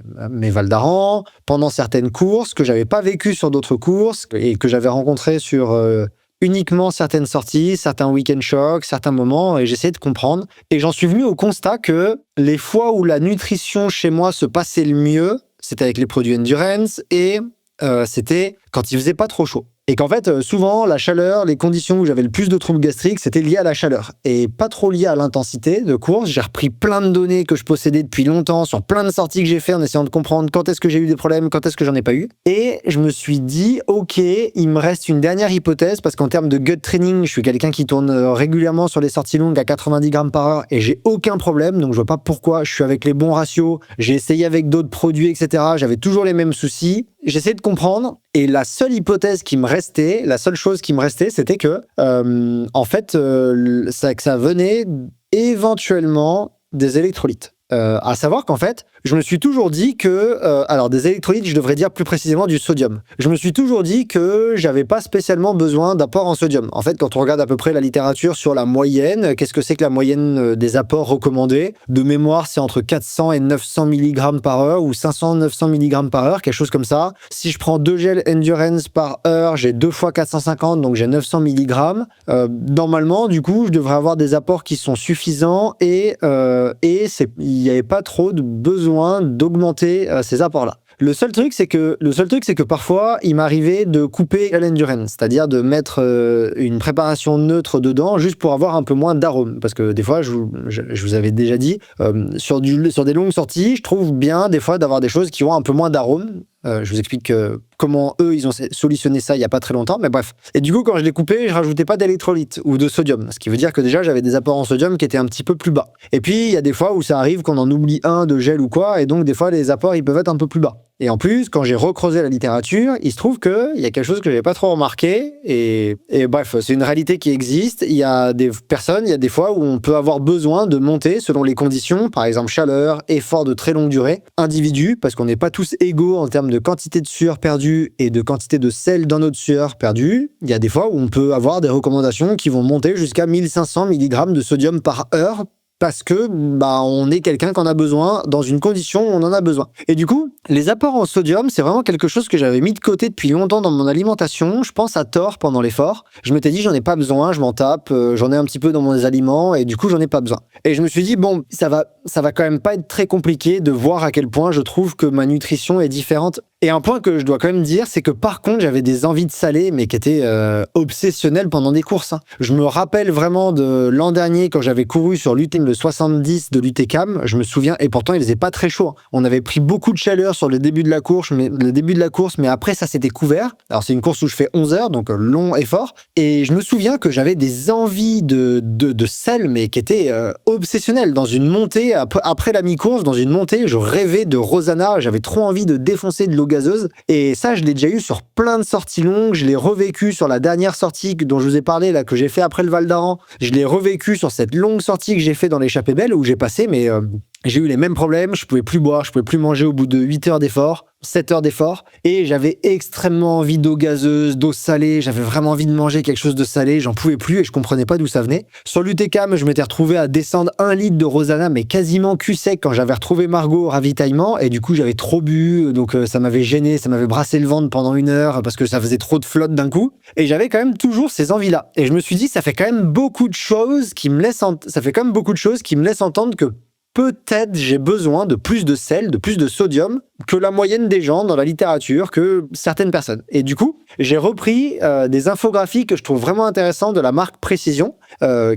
Val d'Aran, pendant certaines courses que j'avais pas vécu sur d'autres courses et que j'avais rencontré sur uniquement certaines sorties, certains week-end shocks, certains moments, et j'essayais de comprendre. Et j'en suis venu au constat que les fois où la nutrition chez moi se passait le mieux, c'était avec les produits endurance et c'était quand il faisait pas trop chaud. Et qu'en fait, souvent, la chaleur, les conditions où j'avais le plus de troubles gastriques, c'était lié à la chaleur. Et pas trop lié à l'intensité de course. J'ai repris plein de données que je possédais depuis longtemps sur plein de sorties que j'ai fait en essayant de comprendre quand est-ce que j'ai eu des problèmes, quand est-ce que j'en ai pas eu. Et je me suis dit, ok, il me reste une dernière hypothèse parce qu'en termes de gut training, je suis quelqu'un qui tourne régulièrement sur les sorties longues à 90 grammes par heure et j'ai aucun problème. Donc je vois pas pourquoi je suis avec les bons ratios. J'ai essayé avec d'autres produits, etc. J'avais toujours les mêmes soucis. J'essayais de comprendre et la seule hypothèse qui me restait, la seule chose qui me restait, c'était que, en fait, ça venait éventuellement des électrolytes. À savoir qu'en fait, je me suis toujours dit que, alors des électrolytes, je devrais dire plus précisément du sodium. Je me suis toujours dit que j'avais pas spécialement besoin d'apport en sodium. En fait, quand on regarde à peu près la littérature sur la moyenne, qu'est-ce que c'est que la moyenne des apports recommandés? De mémoire, c'est entre 400 et 900 mg par heure ou 500-900 mg par heure, quelque chose comme ça. Si je prends 2 gels endurance par heure, j'ai 2 fois 450, donc j'ai 900 mg. Normalement, du coup, je devrais avoir des apports qui sont suffisants et il n'y avait pas trop de besoin d'augmenter ces apports-là. Le seul truc, c'est que parfois, il m'arrivait de couper l'endurance, c'est-à-dire de mettre une préparation neutre dedans juste pour avoir un peu moins d'arôme. Parce que des fois, je vous avais déjà dit, sur des longues sorties, je trouve bien des fois d'avoir des choses qui ont un peu moins d'arôme. Je vous explique comment eux, ils ont solutionné ça il n'y a pas très longtemps, mais bref. Et du coup, quand je l'ai coupé, je rajoutais pas d'électrolytes ou de sodium, ce qui veut dire que déjà, j'avais des apports en sodium qui étaient un petit peu plus bas. Et puis, il y a des fois où ça arrive qu'on en oublie un de gel ou quoi, et donc des fois, les apports, ils peuvent être un peu plus bas. Et en plus, quand j'ai recreusé la littérature, il se trouve qu'il y a quelque chose que je n'avais pas trop remarqué, et bref, c'est une réalité qui existe. Il y a des personnes, il y a des fois où on peut avoir besoin de monter selon les conditions, par exemple chaleur, effort de très longue durée, individu, parce qu'on n'est pas tous égaux en termes de quantité de sueur perdue et de quantité de sel dans notre sueur perdue. Il y a des fois où on peut avoir des recommandations qui vont monter jusqu'à 1500 mg de sodium par heure parce que on est quelqu'un qu'on a besoin dans une condition où on en a besoin. Et du coup, les apports en sodium, c'est vraiment quelque chose que j'avais mis de côté depuis longtemps dans mon alimentation. Je pense à tort pendant l'effort. Je m'étais dit, j'en ai pas besoin, je m'en tape, j'en ai un petit peu dans mon aliments et du coup, j'en ai pas besoin. Et je me suis dit, bon, ça va quand même pas être très compliqué de voir à quel point je trouve que ma nutrition est différente. Et un point que je dois quand même dire, c'est que par contre, j'avais des envies de salé, mais qui étaient obsessionnelles pendant des courses. Je me rappelle vraiment de l'an dernier, quand j'avais couru sur le 70 de l'UTCAM, je me souviens, et pourtant il faisait pas très chaud. On avait pris beaucoup de chaleur sur le début de la course, mais après ça s'était couvert. Alors c'est une course où je fais 11 heures, donc long effort. Et je me souviens que j'avais des envies de sel, mais qui étaient obsessionnelles. Dans une montée, après la mi-course, dans une montée, je rêvais de Rosanna, j'avais trop envie de défoncer de l'eau gazeuse. Et ça, je l'ai déjà eu sur plein de sorties longues. Je l'ai revécu sur la dernière sortie dont je vous ai parlé, là, que j'ai fait après le Val d'Aran. Je l'ai revécu sur cette longue sortie que j'ai fait dans l'échappée belle où j'ai passé, mais j'ai eu les mêmes problèmes. Je pouvais plus boire, je pouvais plus manger au bout de 8 heures d'effort, 7 heures d'effort. Et j'avais extrêmement envie d'eau gazeuse, d'eau salée. J'avais vraiment envie de manger quelque chose de salé. J'en pouvais plus et je comprenais pas d'où ça venait. Sur l'UTCAM, je m'étais retrouvé à descendre 1 litre de Rosanna, mais quasiment cul sec quand j'avais retrouvé Margot au ravitaillement. Et du coup, j'avais trop bu. Donc, ça m'avait gêné, ça m'avait brassé le ventre pendant 1 heure parce que ça faisait trop de flotte d'un coup. Et j'avais quand même toujours ces envies-là. Et je me suis dit, ça fait quand même beaucoup de choses qui me laissent entendre que peut-être j'ai besoin de plus de sel, de plus de sodium que la moyenne des gens dans la littérature, que certaines personnes. Et du coup, j'ai repris des infographies que je trouve vraiment intéressantes de la marque Précision,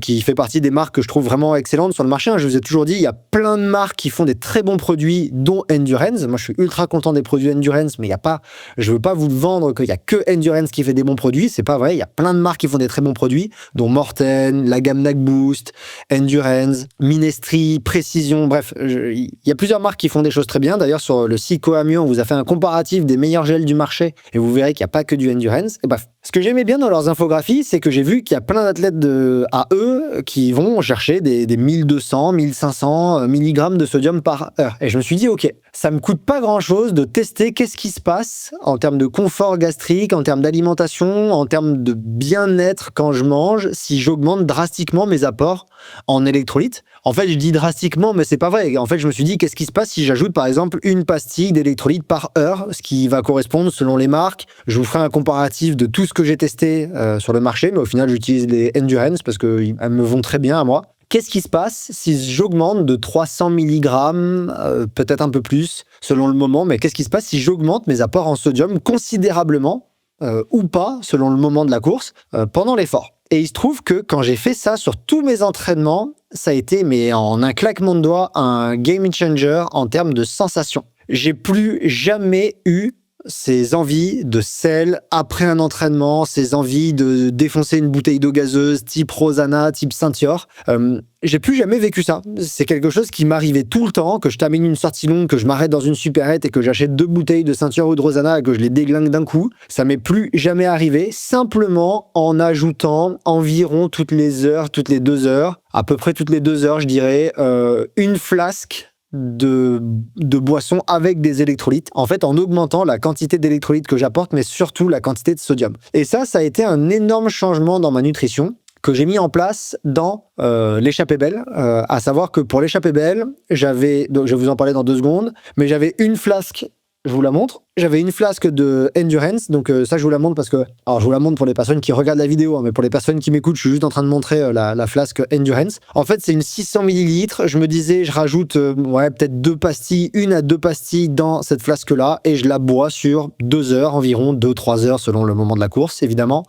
qui fait partie des marques que je trouve vraiment excellentes sur le marché. Je vous ai toujours dit, il y a plein de marques qui font des très bons produits, dont Endurance. Moi, je suis ultra content des produits Endurance, mais je veux pas vous vendre qu'il y a que Endurance qui fait des bons produits. C'est pas vrai. Il y a plein de marques qui font des très bons produits, dont Morten, la gamme NAC Boost, Endurance, Minestri, Précision. Bref, il y a plusieurs marques qui font des choses très bien. D'ailleurs, sur le site Coamio, on vous a fait un comparatif des meilleurs gels du marché et vous verrez qu'il n'y a pas que du Endurance. Et bref, ce que j'aimais bien dans leurs infographies, c'est que j'ai vu qu'il y a plein d'athlètes à eux qui vont chercher des 1200, 1500 mg de sodium par heure. Et je me suis dit, ok, ça me coûte pas grand-chose de tester qu'est-ce qui se passe en termes de confort gastrique, en termes d'alimentation, en termes de bien-être quand je mange, si j'augmente drastiquement mes apports en électrolytes. En fait, je dis drastiquement, mais c'est pas vrai. En fait, je me suis dit, qu'est-ce qui se passe si j'ajoute par exemple une pastille d'électrolyte par heure, ce qui va correspondre selon les marques. Je vous ferai un comparatif de tout ce que j'ai testé sur le marché, mais au final, j'utilise les Endurance parce qu'elles me vont très bien à moi. Qu'est-ce qui se passe si j'augmente de 300 mg, peut-être un peu plus, selon le moment, mais qu'est-ce qui se passe si j'augmente mes apports en sodium considérablement, ou pas, selon le moment de la course, pendant l'effort? Et il se trouve que quand j'ai fait ça sur tous mes entraînements, ça a été, mais en un claquement de doigts, un game changer en termes de sensations. J'ai plus jamais eu ces envies de sel après un entraînement, ces envies de défoncer une bouteille d'eau gazeuse type Rosana, type Ceinture. J'ai plus jamais vécu ça. C'est quelque chose qui m'arrivait tout le temps, que je termine une sortie longue, que je m'arrête dans une supérette et que j'achète 2 bouteilles de Ceinture ou de Rosana et que je les déglingue d'un coup. Ça m'est plus jamais arrivé, simplement en ajoutant environ toutes les heures, toutes les 2 heures, à peu près toutes les 2 heures, je dirais, une flasque de boissons avec des électrolytes, en fait en augmentant la quantité d'électrolytes que j'apporte, mais surtout la quantité de sodium. Et ça a été un énorme changement dans ma nutrition que j'ai mis en place dans l'échappée belle, à savoir que pour l'échappée belle, donc je vais vous en parler dans 2 secondes, mais j'avais une flasque, je vous la montre, j'avais une flasque de Endurance, donc ça je vous la montre parce que, alors je vous la montre pour les personnes qui regardent la vidéo, hein, mais pour les personnes qui m'écoutent, je suis juste en train de montrer la flasque Endurance. En fait, c'est une 600 ml, je me disais, je rajoute peut-être 2 pastilles, 1 à 2 pastilles dans cette flasque-là, et je la bois sur 2 heures environ, 2-3 heures selon le moment de la course, évidemment.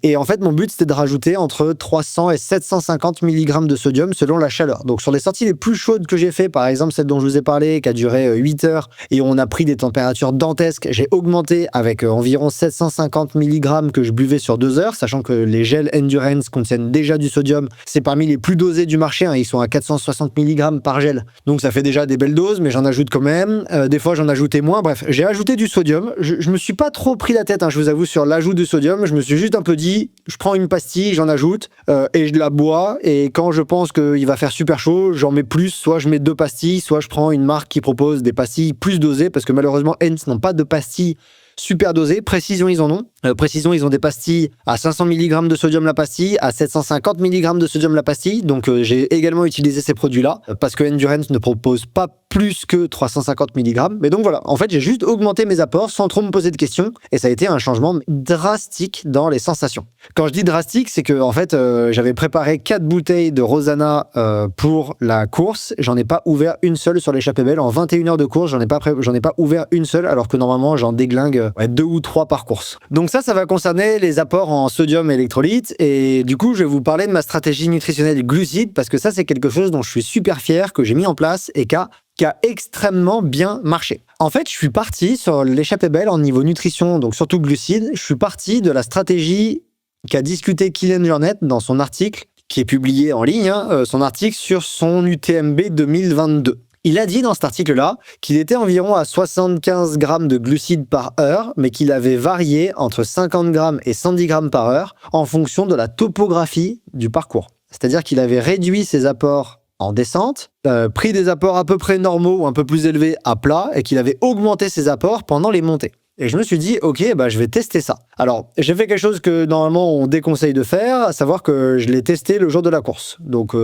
Et en fait, mon but, c'était de rajouter entre 300 et 750 mg de sodium selon la chaleur. Donc sur les sorties les plus chaudes que j'ai fait, par exemple celle dont je vous ai parlé, qui a duré 8 heures, et on a pris des températures dantesques, j'ai augmenté avec environ 750 mg que je buvais sur 2 heures, sachant que les gels Endurance contiennent déjà du sodium. C'est parmi les plus dosés du marché, hein, ils sont à 460 mg par gel. Donc ça fait déjà des belles doses, mais j'en ajoute quand même. Des fois, j'en ajoutais moins. Bref, j'ai ajouté du sodium. Je me suis pas trop pris la tête, hein, je vous avoue, sur l'ajout de sodium. Je me suis juste un peu dit, je prends une pastille, j'en ajoute, et je la bois. Et quand je pense qu'il va faire super chaud, j'en mets plus. Soit je mets 2 pastilles, soit je prends une marque qui propose des pastilles plus dosées, parce que malheureusement, Heinz n'ont pas de pastilles super dosées. Précision, ils en ont. Précision, ils ont des pastilles à 500 mg de sodium la pastille, à 750 mg de sodium la pastille. Donc j'ai également utilisé ces produits-là parce que Endurance ne propose pas plus que 350 mg. Mais donc voilà, en fait, j'ai juste augmenté mes apports sans trop me poser de questions et ça a été un changement drastique dans les sensations. Quand je dis drastique, c'est que en fait, j'avais préparé 4 bouteilles de Rosana pour la course. J'en ai pas ouvert une seule sur l'échappée belle. En 21 heures de course, j'en ai pas ouvert une seule, alors que normalement, j'en déglingue 2 ou 3 par course. Donc ça va concerner les apports en sodium et électrolytes. Et du coup, je vais vous parler de ma stratégie nutritionnelle glucides parce que ça, c'est quelque chose dont je suis super fier, que j'ai mis en place et qui a extrêmement bien marché. En fait, je suis parti sur l'échappée belle en niveau nutrition, donc surtout glucides. Je suis parti de la stratégie qu'a discuté Kylian Jornet dans son article, qui est publié en ligne, son article sur son UTMB 2022. Il a dit dans cet article-là qu'il était environ à 75 grammes de glucides par heure, mais qu'il avait varié entre 50 grammes et 110 grammes par heure en fonction de la topographie du parcours. C'est-à-dire qu'il avait réduit ses apports en descente, pris des apports à peu près normaux ou un peu plus élevés à plat, et qu'il avait augmenté ses apports pendant les montées. Et je me suis dit, ok, je vais tester ça. Alors, j'ai fait quelque chose que normalement on déconseille de faire, à savoir que je l'ai testé le jour de la course. Donc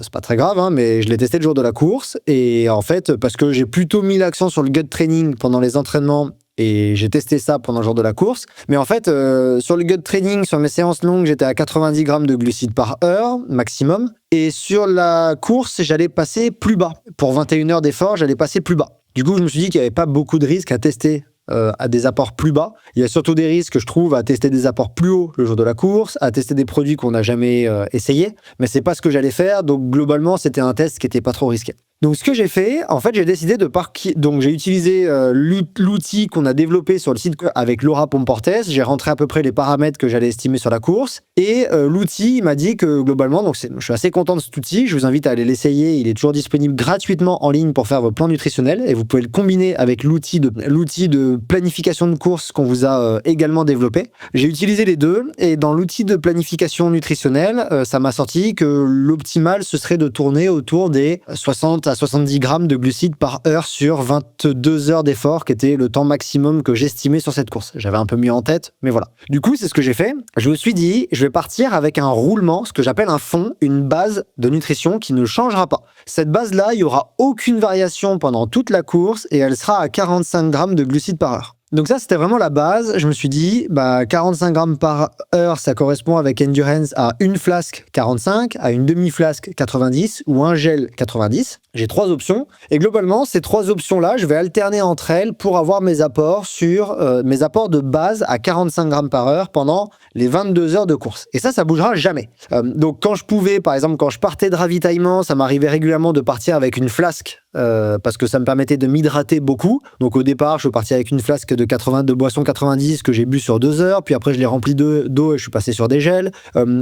c'est pas très grave, hein, mais je l'ai testé le jour de la course. Et en fait, parce que j'ai plutôt mis l'accent sur le gut training pendant les entraînements, et j'ai testé ça pendant le jour de la course. Mais en fait, sur le gut training, sur mes séances longues, j'étais à 90 grammes de glucides par heure, maximum. Et sur la course, j'allais passer plus bas. Pour 21 heures d'effort, j'allais passer plus bas. Du coup, je me suis dit qu'il n'y avait pas beaucoup de risques à tester à des apports plus bas. Il y a surtout des risques, je trouve, à tester des apports plus hauts le jour de la course, à tester des produits qu'on n'a jamais essayés. Mais c'est pas ce que j'allais faire. Donc, globalement, c'était un test qui n'était pas trop risqué. Donc, ce que j'ai fait, en fait, j'ai décidé de Donc, j'ai utilisé l'outil qu'on a développé sur le site avec Laura Pomportes. J'ai rentré à peu près les paramètres que j'allais estimer sur la course. Et l'outil m'a dit que, globalement, je suis assez content de cet outil. Je vous invite à aller l'essayer. Il est toujours disponible gratuitement en ligne pour faire vos plans nutritionnels. Et vous pouvez le combiner avec l'outil de planification de course qu'on vous a également développé. J'ai utilisé les deux. Et dans l'outil de planification nutritionnelle, ça m'a sorti que l'optimal, ce serait de tourner autour des 60 à 70 grammes de glucides par heure sur 22 heures d'effort, qui était le temps maximum que j'estimais sur cette course. J'avais un peu mieux en tête, mais voilà. Du coup, c'est ce que j'ai fait. Je me suis dit, je vais partir avec un roulement, ce que j'appelle un fond, une base de nutrition qui ne changera pas. Cette base-là, il n'y aura aucune variation pendant toute la course et elle sera à 45 grammes de glucides par heure. Donc ça, c'était vraiment la base. Je me suis dit, 45 grammes par heure, ça correspond avec Endurance à une flasque 45, à une demi-flasque 90 ou un gel 90. J'ai 3 options. Et globalement, ces 3 options-là, je vais alterner entre elles pour avoir mes apports mes apports de base à 45 grammes par heure pendant les 22 heures de course. Et ça bougera jamais. Donc quand je pouvais, par exemple, quand je partais de ravitaillement, ça m'arrivait régulièrement de partir avec une flasque parce que ça me permettait de m'hydrater beaucoup. Donc au départ, je partais avec une flasque de boisson 90 que j'ai bu sur 2 heures, puis après je l'ai rempli d'eau et je suis passé sur des gels.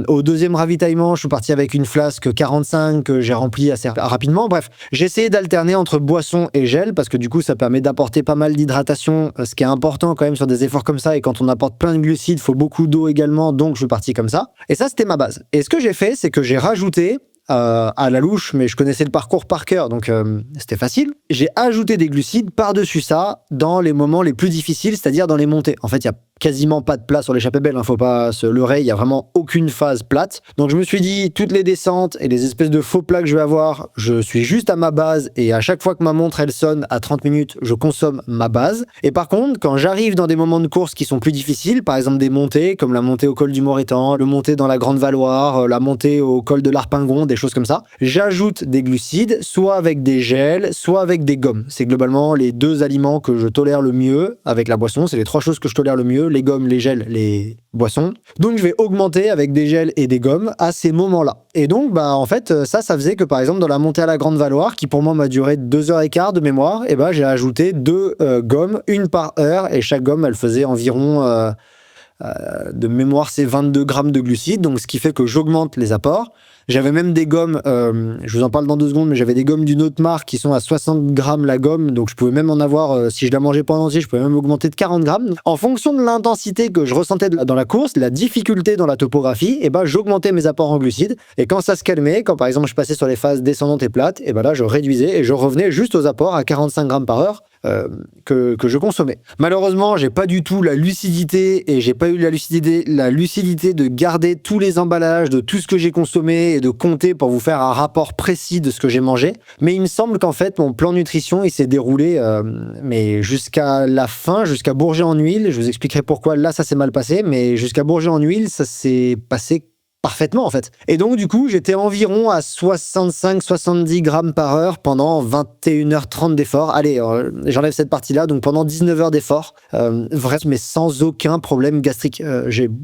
Au deuxième ravitaillement, je suis parti avec une flasque 45 que j'ai remplie assez rapidement. Bref, j'ai essayé d'alterner entre boisson et gel parce que du coup ça permet d'apporter pas mal d'hydratation, ce qui est important quand même sur des efforts comme ça, et quand on apporte plein de glucides, il faut beaucoup d'eau également, donc je suis parti comme ça. Et ça, c'était ma base. Et ce que j'ai fait, c'est que j'ai rajouté à la louche, mais je connaissais le parcours par cœur, donc c'était facile. J'ai ajouté des glucides par-dessus ça dans les moments les plus difficiles, c'est-à-dire dans les montées. En fait, il y a quasiment pas de place sur l'échappée belle, faut pas se leurrer, il y a vraiment aucune phase plate. Donc je me suis dit, toutes les descentes et les espèces de faux plats que je vais avoir, je suis juste à ma base, et à chaque fois que ma montre elle sonne à 30 minutes, je consomme ma base. Et par contre, quand j'arrive dans des moments de course qui sont plus difficiles, par exemple des montées, comme la montée au col du Morétan, le montée dans la Grande Valoire, la montée au col de l'Arpingon, des choses comme ça, j'ajoute des glucides, soit avec des gels, soit avec des gommes. C'est globalement les 2 aliments que je tolère le mieux avec la boisson, c'est les 3 choses que je tolère le mieux, les gommes, les gels, les boissons. Donc je vais augmenter avec des gels et des gommes à ces moments-là. Et donc en fait ça faisait que par exemple dans la montée à la Grande Valoire, qui pour moi m'a duré 2h15 de mémoire, et j'ai ajouté 2 gommes, une par heure, et chaque gomme elle faisait environ de mémoire c'est 22 grammes de glucides, donc ce qui fait que j'augmente les apports. J'avais même des gommes, je vous en parle dans 2 secondes, mais j'avais des gommes d'une autre marque qui sont à 60 grammes la gomme, donc je pouvais même en avoir, si je la mangeais pas en entier, je pouvais même augmenter de 40 grammes. En fonction de l'intensité que je ressentais dans la course, la difficulté dans la topographie, j'augmentais mes apports en glucides, et quand ça se calmait, quand par exemple je passais sur les phases descendantes et plates, là je réduisais et je revenais juste aux apports à 45 grammes par heure, que je consommais. Malheureusement, j'ai pas du tout la lucidité, et j'ai pas eu la lucidité de garder tous les emballages de tout ce que j'ai consommé et de compter pour vous faire un rapport précis de ce que j'ai mangé. Mais il me semble qu'en fait, mon plan nutrition, il s'est déroulé mais jusqu'à la fin, jusqu'à Bourget-en-Huile. Je vous expliquerai pourquoi là, ça s'est mal passé, mais jusqu'à Bourget-en-Huile, ça s'est passé parfaitement en fait. Et donc du coup, j'étais environ à 65-70 grammes par heure pendant 21h30 d'effort. Allez, j'enlève cette partie-là, donc pendant 19 heures d'effort, vrai, mais sans aucun problème gastrique.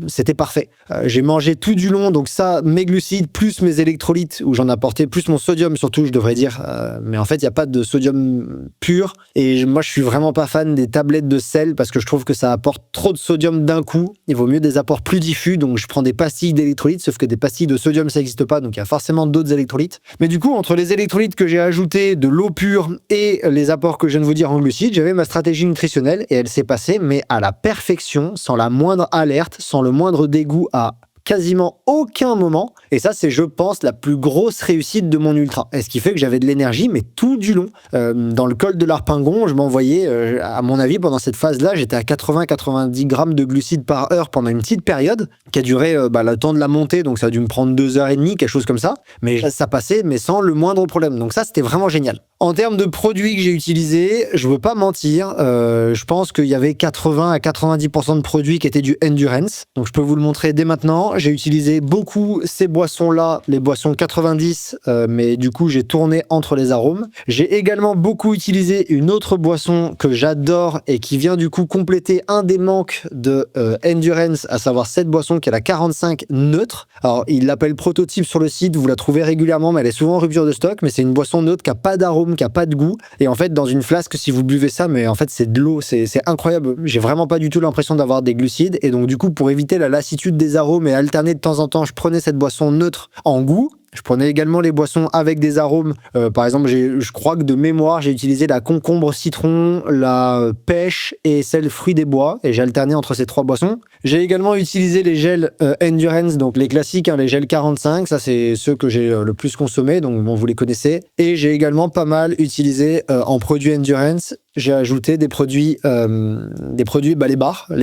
C'était parfait. J'ai mangé tout du long, donc ça, mes glucides, plus mes électrolytes, où j'en apportais, plus mon sodium surtout, je devrais dire. Mais en fait, il n'y a pas de sodium pur. Et moi, je suis vraiment pas fan des tablettes de sel, parce que je trouve que ça apporte trop de sodium d'un coup. Il vaut mieux des apports plus diffus, donc je prends des pastilles d'électrolytes, sauf que des pastilles de sodium, ça n'existe pas, donc il y a forcément d'autres électrolytes. Mais du coup, entre les électrolytes que j'ai ajoutés, de l'eau pure et les apports que je viens de vous dire en glucides, j'avais ma stratégie nutritionnelle, et elle s'est passée, mais à la perfection, sans la moindre alerte, sans le moindre dégoût à quasiment aucun moment. Et ça, c'est, je pense, la plus grosse réussite de mon ultra. Et ce qui fait que j'avais de l'énergie, mais tout du long. Dans le col de l'Arpingon, je m'envoyais, à mon avis, pendant cette phase-là, j'étais à 80-90 grammes de glucides par heure pendant une petite période qui a duré le temps de la montée. Donc ça a dû me prendre 2h30, quelque chose comme ça. Mais ça passait, mais sans le moindre problème. Donc ça, c'était vraiment génial. En termes de produits que j'ai utilisés, je veux pas mentir, je pense qu'il y avait 80 à 90% de produits qui étaient du Endurance. Donc je peux vous le montrer dès maintenant. J'ai utilisé beaucoup ces boissons-là, les boissons 90, mais du coup j'ai tourné entre les arômes. J'ai également beaucoup utilisé une autre boisson que j'adore et qui vient du coup compléter un des manques de Endurance, à savoir cette boisson qui est la 45 neutre. Alors il l'appelle prototype sur le site, vous la trouvez régulièrement, mais elle est souvent en rupture de stock. Mais c'est une boisson neutre qui a pas d'arôme, qui a pas de goût, et en fait dans une flasque, si vous buvez ça, mais en fait c'est de l'eau, c'est incroyable. J'ai vraiment pas du tout l'impression d'avoir des glucides, et donc du coup pour éviter la lassitude des arômes et alterner de temps en temps, je prenais cette boisson neutre en goût. Je prenais également les boissons avec des arômes. Par exemple, je crois que de mémoire, j'ai utilisé la concombre citron, la pêche et celle fruits des bois. Et j'ai alterné entre ces 3 boissons. J'ai également utilisé les gels Endurance, donc les classiques, les gels 45. Ça, c'est ceux que j'ai le plus consommés, donc bon, vous les connaissez. Et j'ai également pas mal utilisé en produits Endurance. J'ai ajouté des produits, les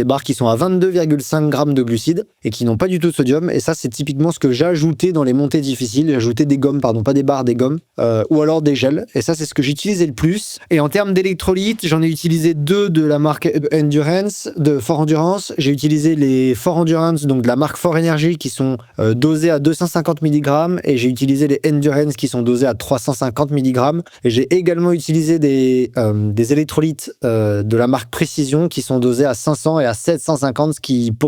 bars qui sont à 22,5 grammes de glucides et qui n'ont pas du tout de sodium. Et ça, c'est typiquement ce que j'ai ajouté dans les montées difficiles. J'ai ajouté des gommes, pas des bars, des gommes, ou alors des gels. Et ça, c'est ce que j'utilisais le plus. Et en termes d'électrolytes, j'en ai utilisé 2 de la marque Endurance, de Fort Endurance. J'ai utilisé les Fort Endurance, donc de la marque Fort Energy, qui sont dosés à 250 mg. Et j'ai utilisé les Endurance, qui sont dosés à 350 mg. Et j'ai également utilisé des électrolytes de la marque Précision qui sont dosés à 500 et à 750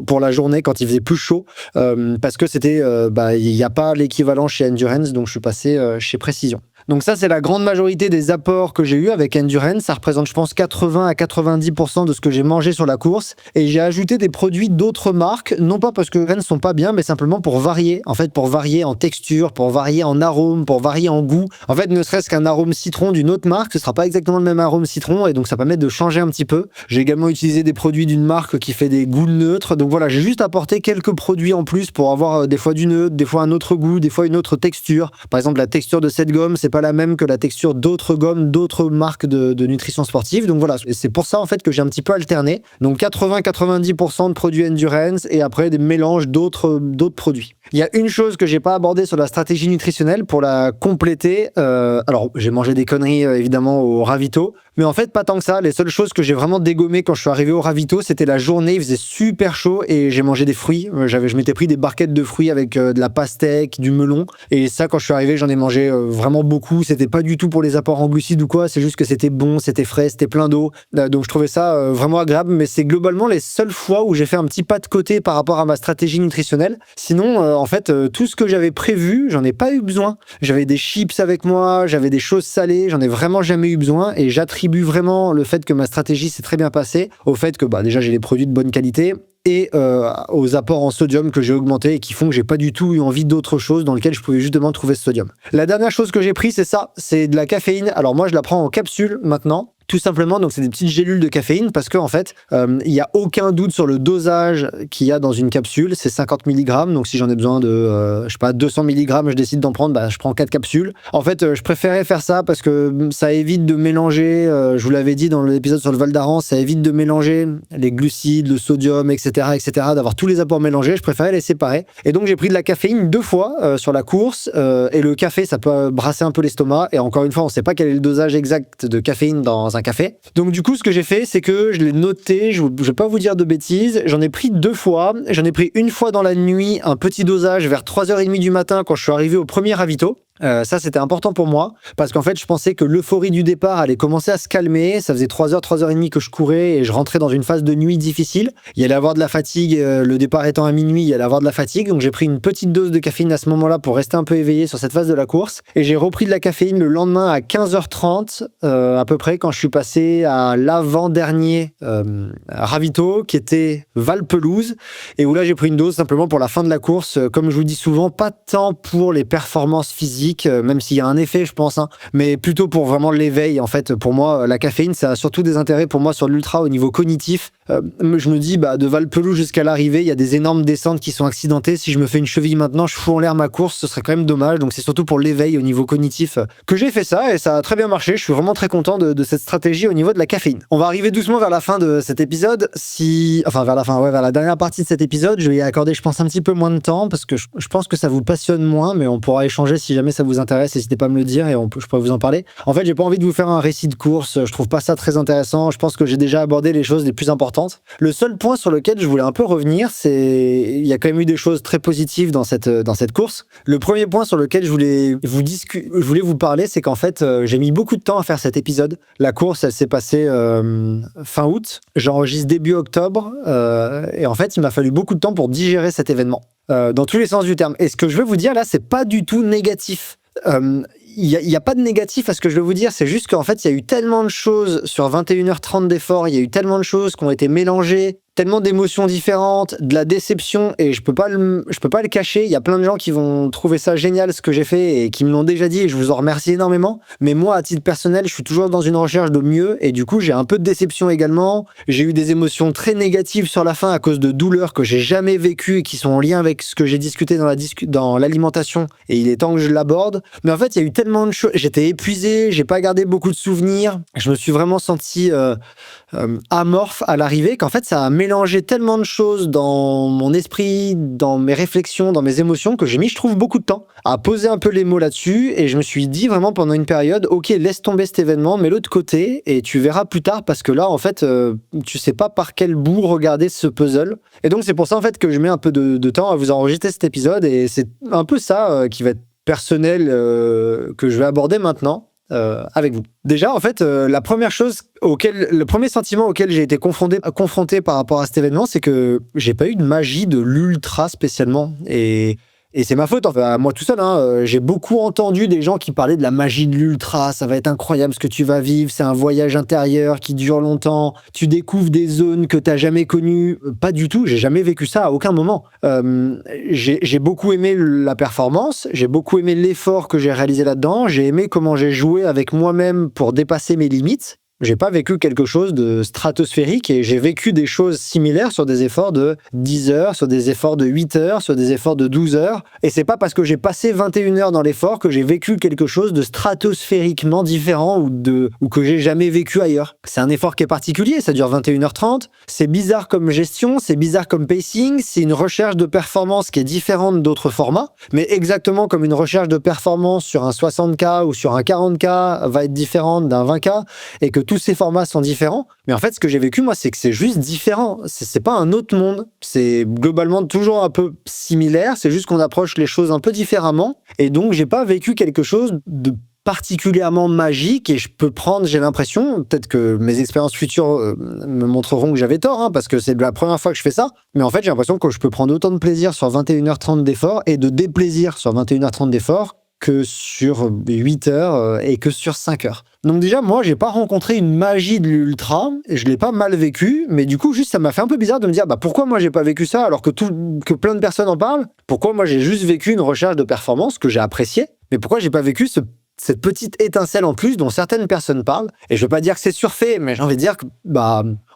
pour la journée quand il faisait plus chaud parce que c'était il n'y a pas l'équivalent chez Endurance, donc je suis passé chez Précision. Donc ça, c'est la grande majorité des apports que j'ai eu avec Endurance. Ça représente, je pense, 80 à 90% de ce que j'ai mangé sur la course. Et j'ai ajouté des produits d'autres marques, non pas parce que Endurance ne sont pas bien, mais simplement pour varier. En fait, pour varier en texture, pour varier en arôme, pour varier en goût. En fait, ne serait-ce qu'un arôme citron d'une autre marque, ce sera pas exactement le même arôme citron, et donc ça permet de changer un petit peu. J'ai également utilisé des produits d'une marque qui fait des goûts neutres. Donc voilà, j'ai juste apporté quelques produits en plus pour avoir des fois du neutre, des fois un autre goût, des fois une autre texture. Par exemple, la texture de cette gomme, c'est pas la même que la texture d'autres gommes, d'autres marques de nutrition sportive. Donc voilà, c'est pour ça en fait que j'ai un petit peu alterné. Donc 80-90% de produits Endurance et après des mélanges d'autres produits. Il y a une chose que j'ai pas abordée sur la stratégie nutritionnelle pour la compléter. Alors j'ai mangé des conneries évidemment au ravito, mais en fait pas tant que ça. Les seules choses que j'ai vraiment dégommées quand je suis arrivé au ravito, c'était la journée, il faisait super chaud et j'ai mangé des fruits. Je m'étais pris des barquettes de fruits avec de la pastèque, du melon, et ça quand je suis arrivé j'en ai mangé vraiment beaucoup. C'était pas du tout pour les apports en glucides ou quoi, c'est juste que c'était bon, c'était frais, c'était plein d'eau. Donc je trouvais ça vraiment agréable, mais c'est globalement les seules fois où j'ai fait un petit pas de côté par rapport à ma stratégie nutritionnelle. Sinon, en fait, tout ce que j'avais prévu, j'en ai pas eu besoin. J'avais des chips avec moi, j'avais des choses salées, j'en ai vraiment jamais eu besoin, et j'attribue vraiment le fait que ma stratégie s'est très bien passée au fait que déjà j'ai des produits de bonne qualité et aux apports en sodium que j'ai augmenté et qui font que j'ai pas du tout eu envie d'autre chose dans lequel je pouvais justement trouver ce sodium. La dernière chose que j'ai pris, c'est ça, c'est de la caféine. Alors moi, je la prends en capsule maintenant. Tout simplement, donc c'est des petites gélules de caféine parce qu'en fait, il n'y a aucun doute sur le dosage qu'il y a dans une capsule. C'est 50 mg. Donc si j'en ai besoin de, 200 mg, je décide d'en prendre, je prends 4 capsules. En fait, je préférais faire ça parce que ça évite de mélanger, je vous l'avais dit dans l'épisode sur le Val d'Arance, ça évite de mélanger les glucides, le sodium, etc., d'avoir tous les apports mélangés. Je préférais les séparer. Et donc j'ai pris de la caféine 2 fois sur la course. Et le café, ça peut brasser un peu l'estomac. Et encore une fois, on ne sait pas quel est le dosage exact de caféine dans un café. Donc du coup, ce que j'ai fait, c'est que je l'ai noté, je vais pas vous dire de bêtises, j'en ai pris 2 fois. J'en ai pris une fois dans la nuit, un petit dosage vers 3h30 du matin quand je suis arrivé au premier ravito. Ça, c'était important pour moi parce qu'en fait, je pensais que l'euphorie du départ allait commencer à se calmer. Ça faisait 3h30 que je courais et je rentrais dans une phase de nuit difficile. Il y allait avoir de la fatigue, le départ étant à minuit, il y allait avoir de la fatigue. Donc, j'ai pris une petite dose de caféine à ce moment-là pour rester un peu éveillé sur cette phase de la course. Et j'ai repris de la caféine le lendemain à 15h30, à peu près, quand je suis passé à l'avant-dernier ravito qui était Val-Pelouse et où là, j'ai pris une dose simplement pour la fin de la course. Comme je vous dis souvent, pas tant pour les performances physiques, même s'il y a un effet, je pense, mais plutôt pour vraiment l'éveil. En fait, pour moi, la caféine, ça a surtout des intérêts pour moi sur l'ultra au niveau cognitif. Je me dis, de Val-Pelouse jusqu'à l'arrivée, il y a des énormes descentes qui sont accidentées. Si je me fais une cheville maintenant, je fous en l'air ma course, ce serait quand même dommage. Donc c'est surtout pour l'éveil au niveau cognitif que j'ai fait ça et ça a très bien marché. Je suis vraiment très content de cette stratégie au niveau de la caféine. On va arriver doucement vers la fin de cet épisode. Vers la dernière partie de cet épisode, je vais y accorder, je pense, un petit peu moins de temps parce que je pense que ça vous passionne moins, mais on pourra échanger si jamais ça vous intéresse. N'hésitez pas à me le dire et je pourrais vous en parler. En fait, j'ai pas envie de vous faire un récit de course. Je trouve pas ça très intéressant. Je pense que j'ai déjà abordé les choses les plus importantes. Le seul point sur lequel je voulais un peu revenir, c'est il y a quand même eu des choses très positives dans cette course. Le premier point sur lequel je voulais vous parler, c'est qu'en fait, j'ai mis beaucoup de temps à faire cet épisode. La course, elle s'est passée fin août. J'enregistre début octobre et en fait, il m'a fallu beaucoup de temps pour digérer cet événement. Dans tous les sens du terme. Et ce que je veux vous dire là, c'est pas du tout négatif. Il y a pas de négatif à ce que je veux vous dire, c'est juste qu'en fait, il y a eu tellement de choses sur 21h30 d'efforts, il y a eu tellement de choses qui ont été mélangées, tellement d'émotions différentes, de la déception, et je peux pas le cacher. Il y a plein de gens qui vont trouver ça génial, ce que j'ai fait, et qui me l'ont déjà dit, et je vous en remercie énormément. Mais moi, à titre personnel, je suis toujours dans une recherche de mieux, et du coup, j'ai un peu de déception également. J'ai eu des émotions très négatives sur la fin à cause de douleurs que j'ai jamais vécues et qui sont en lien avec ce que j'ai discuté dans l'alimentation, et il est temps que je l'aborde. Mais en fait, il y a eu tellement de choses. J'étais épuisé, j'ai pas gardé beaucoup de souvenirs. Je me suis vraiment senti amorphe à l'arrivée, qu'en fait ça a mélangé tellement de choses dans mon esprit, dans mes réflexions, dans mes émotions, que j'ai mis, je trouve, beaucoup de temps à poser un peu les mots là-dessus, et je me suis dit vraiment pendant une période, ok, laisse tomber cet événement, mets-le de côté et tu verras plus tard, parce que là en fait tu sais pas par quel bout regarder ce puzzle. Et donc c'est pour ça en fait que je mets un peu de temps à vous enregistrer cet épisode, et c'est un peu ça qui va être personnel, que je vais aborder maintenant avec vous. Déjà, en fait, le premier sentiment auquel j'ai été confronté par rapport à cet événement, c'est que j'ai pas eu de magie de l'ultra spécialement. Et c'est ma faute, enfin, à moi tout seul. J'ai beaucoup entendu des gens qui parlaient de la magie de l'ultra. Ça va être incroyable ce que tu vas vivre. C'est un voyage intérieur qui dure longtemps. Tu découvres des zones que t'as jamais connues. Pas du tout. J'ai jamais vécu ça à aucun moment. J'ai beaucoup aimé la performance. J'ai beaucoup aimé l'effort que j'ai réalisé là-dedans. J'ai aimé comment j'ai joué avec moi-même pour dépasser mes limites. J'ai pas vécu quelque chose de stratosphérique, et j'ai vécu des choses similaires sur des efforts de 10 heures, sur des efforts de 8 heures, sur des efforts de 12 heures. Et c'est pas parce que j'ai passé 21 heures dans l'effort que j'ai vécu quelque chose de stratosphériquement différent ou que j'ai jamais vécu ailleurs. C'est un effort qui est particulier, ça dure 21h30. C'est bizarre comme gestion, c'est bizarre comme pacing, c'est une recherche de performance qui est différente d'autres formats, mais exactement comme une recherche de performance sur un 60K ou sur un 40K va être différente d'un 20K, et que tous ces formats sont différents. Mais en fait, ce que j'ai vécu, moi, c'est que c'est juste différent. C'est pas un autre monde. C'est globalement toujours un peu similaire. C'est juste qu'on approche les choses un peu différemment. Et donc, j'ai pas vécu quelque chose de particulièrement magique, et je peux prendre, j'ai l'impression, peut-être que mes expériences futures me montreront que j'avais tort, parce que c'est la première fois que je fais ça. Mais en fait, j'ai l'impression que je peux prendre autant de plaisir sur 21h30 d'effort et de déplaisir sur 21h30 d'effort que sur 8 heures et que sur 5 heures. Donc déjà, moi, j'ai pas rencontré une magie de l'ultra, et je l'ai pas mal vécu, mais du coup, juste, ça m'a fait un peu bizarre de me dire, pourquoi moi, j'ai pas vécu ça, alors que plein de personnes en parlent? Pourquoi moi, j'ai juste vécu une recherche de performance que j'ai appréciée, mais pourquoi j'ai pas vécu cette petite étincelle en plus dont certaines personnes parlent? Et je veux pas dire que c'est surfait, mais j'ai envie de dire que,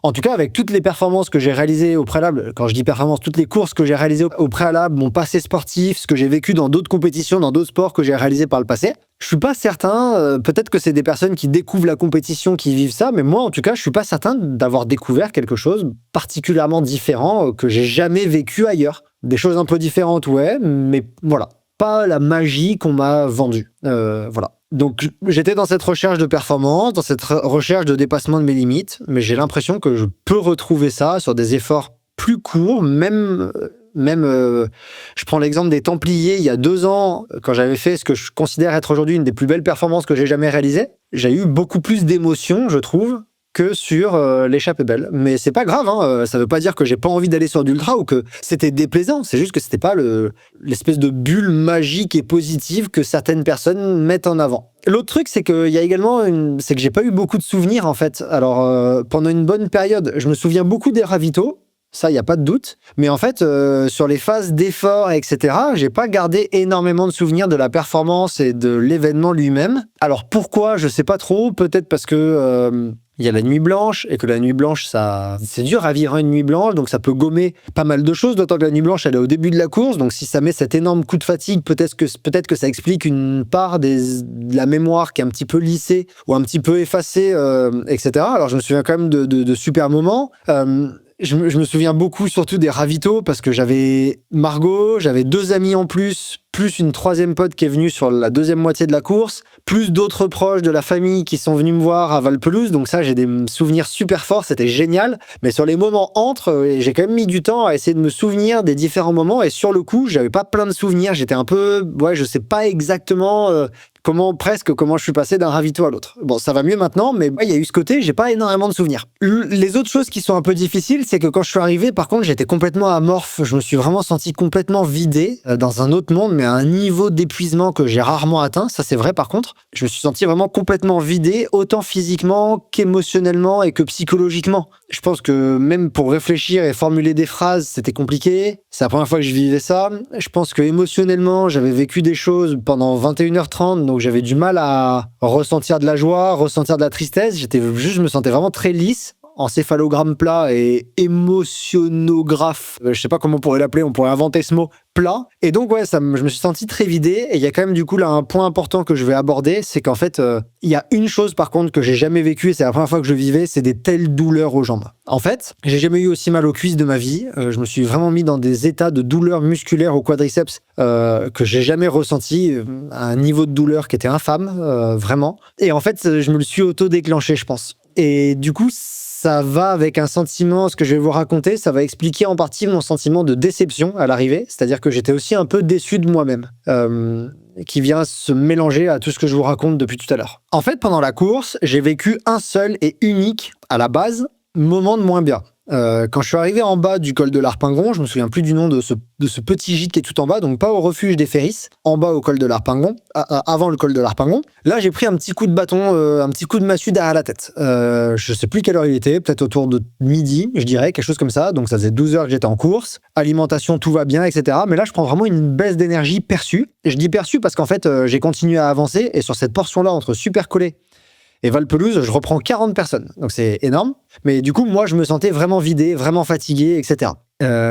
en tout cas, avec toutes les performances que j'ai réalisées au préalable, quand je dis performance, toutes les courses que j'ai réalisées au préalable, mon passé sportif, ce que j'ai vécu dans d'autres compétitions, dans d'autres sports que j'ai réalisés par le passé, je suis pas certain, peut-être que c'est des personnes qui découvrent la compétition qui vivent ça, mais moi, en tout cas, je suis pas certain d'avoir découvert quelque chose particulièrement différent que j'ai jamais vécu ailleurs. Des choses un peu différentes, ouais, mais voilà. Pas la magie qu'on m'a vendue. Voilà. Donc, j'étais dans cette recherche de performance, dans cette recherche de dépassement de mes limites, mais j'ai l'impression que je peux retrouver ça sur des efforts plus courts, même je prends l'exemple des Templiers, il y a 2 ans, quand j'avais fait ce que je considère être aujourd'hui une des plus belles performances que j'ai jamais réalisées, j'ai eu beaucoup plus d'émotions, je trouve, que sur l'échappée belle. Mais c'est pas grave, ça veut pas dire que j'ai pas envie d'aller sur d'ultra ou que c'était déplaisant, c'est juste que c'était pas l'espèce de bulle magique et positive que certaines personnes mettent en avant. L'autre truc, c'est qu'il y a également c'est que j'ai pas eu beaucoup de souvenirs, en fait. Alors, pendant une bonne période, je me souviens beaucoup des ravitaux, ça, il n'y a pas de doute. Mais en fait, sur les phases d'effort, etc., j'ai pas gardé énormément de souvenirs de la performance et de l'événement lui-même. Alors pourquoi? Je sais pas trop. Peut-être parce que il y a la nuit blanche, et que la nuit blanche, c'est dur à vivre une nuit blanche, donc ça peut gommer pas mal de choses, d'autant que la nuit blanche, elle est au début de la course, donc si ça met cet énorme coup de fatigue, peut-être que ça explique une part de la mémoire qui est un petit peu lissée, ou un petit peu effacée, etc. Alors je me souviens quand même de super moments. Je me souviens beaucoup surtout des ravitaux, parce que j'avais Margot, j'avais 2 amis en plus une 3e pote qui est venue sur la 2e moitié de la course, plus d'autres proches de la famille qui sont venus me voir à Valpelouse, donc ça, j'ai des souvenirs super forts, c'était génial. Mais sur les moments j'ai quand même mis du temps à essayer de me souvenir des différents moments, et sur le coup, j'avais pas plein de souvenirs, j'étais un peu, je sais pas exactement comment je suis passé d'un ravito à l'autre. Bon, ça va mieux maintenant, mais il y a eu ce côté, j'ai pas énormément de souvenirs. Les autres choses qui sont un peu difficiles, c'est que quand je suis arrivé, par contre, j'étais complètement amorphe. Je me suis vraiment senti complètement vidé dans un autre monde, mais à un niveau d'épuisement que j'ai rarement atteint. Ça, c'est vrai, par contre. Je me suis senti vraiment complètement vidé, autant physiquement qu'émotionnellement et que psychologiquement. Je pense que même pour réfléchir et formuler des phrases, c'était compliqué. C'est la première fois que je vivais ça. Je pense que émotionnellement, j'avais vécu des choses pendant 21h30, donc j'avais du mal à ressentir de la joie, ressentir de la tristesse. Je me sentais vraiment très lisse, encéphalogramme plat et émotionnographe. Je sais pas comment on pourrait l'appeler, on pourrait inventer ce mot, plat. Et donc je me suis senti très vidé. Et il y a quand même du coup là un point important que je vais aborder, c'est qu'en fait, il y a une chose par contre que j'ai jamais vécue, et c'est la première fois que je le vivais, c'est des telles douleurs aux jambes. En fait, j'ai jamais eu aussi mal aux cuisses de ma vie. Je me suis vraiment mis dans des états de douleur musculaire au quadriceps que j'ai jamais ressenti, à un niveau de douleur qui était infâme, vraiment. Et en fait, je me le suis auto-déclenché, je pense. Et du coup, ça va avec un sentiment, ce que je vais vous raconter, ça va expliquer en partie mon sentiment de déception à l'arrivée, c'est-à-dire que j'étais aussi un peu déçu de moi-même, qui vient se mélanger à tout ce que je vous raconte depuis tout à l'heure. En fait, pendant la course, j'ai vécu un seul et unique, à la base, moment de moins bien. Quand je suis arrivé en bas du col de l'Arpingon, je me souviens plus du nom de ce petit gîte qui est tout en bas, donc pas au refuge des Ferris, en bas au col de l'Arpingon, avant le col de l'Arpingon. Là, j'ai pris un petit coup de bâton, un petit coup de massue derrière la tête. Je sais plus quelle heure il était, peut-être autour de midi, je dirais, quelque chose comme ça. Donc ça faisait 12 heures que j'étais en course, alimentation, tout va bien, etc. Mais là, je prends vraiment une baisse d'énergie perçue. Et je dis perçue parce qu'en fait, j'ai continué à avancer, et sur cette portion-là, entre Super-Collé et Val-Pelouse, je reprends 40 personnes. Donc c'est énorme. Mais du coup, moi, je me sentais vraiment vidé, vraiment fatigué, etc.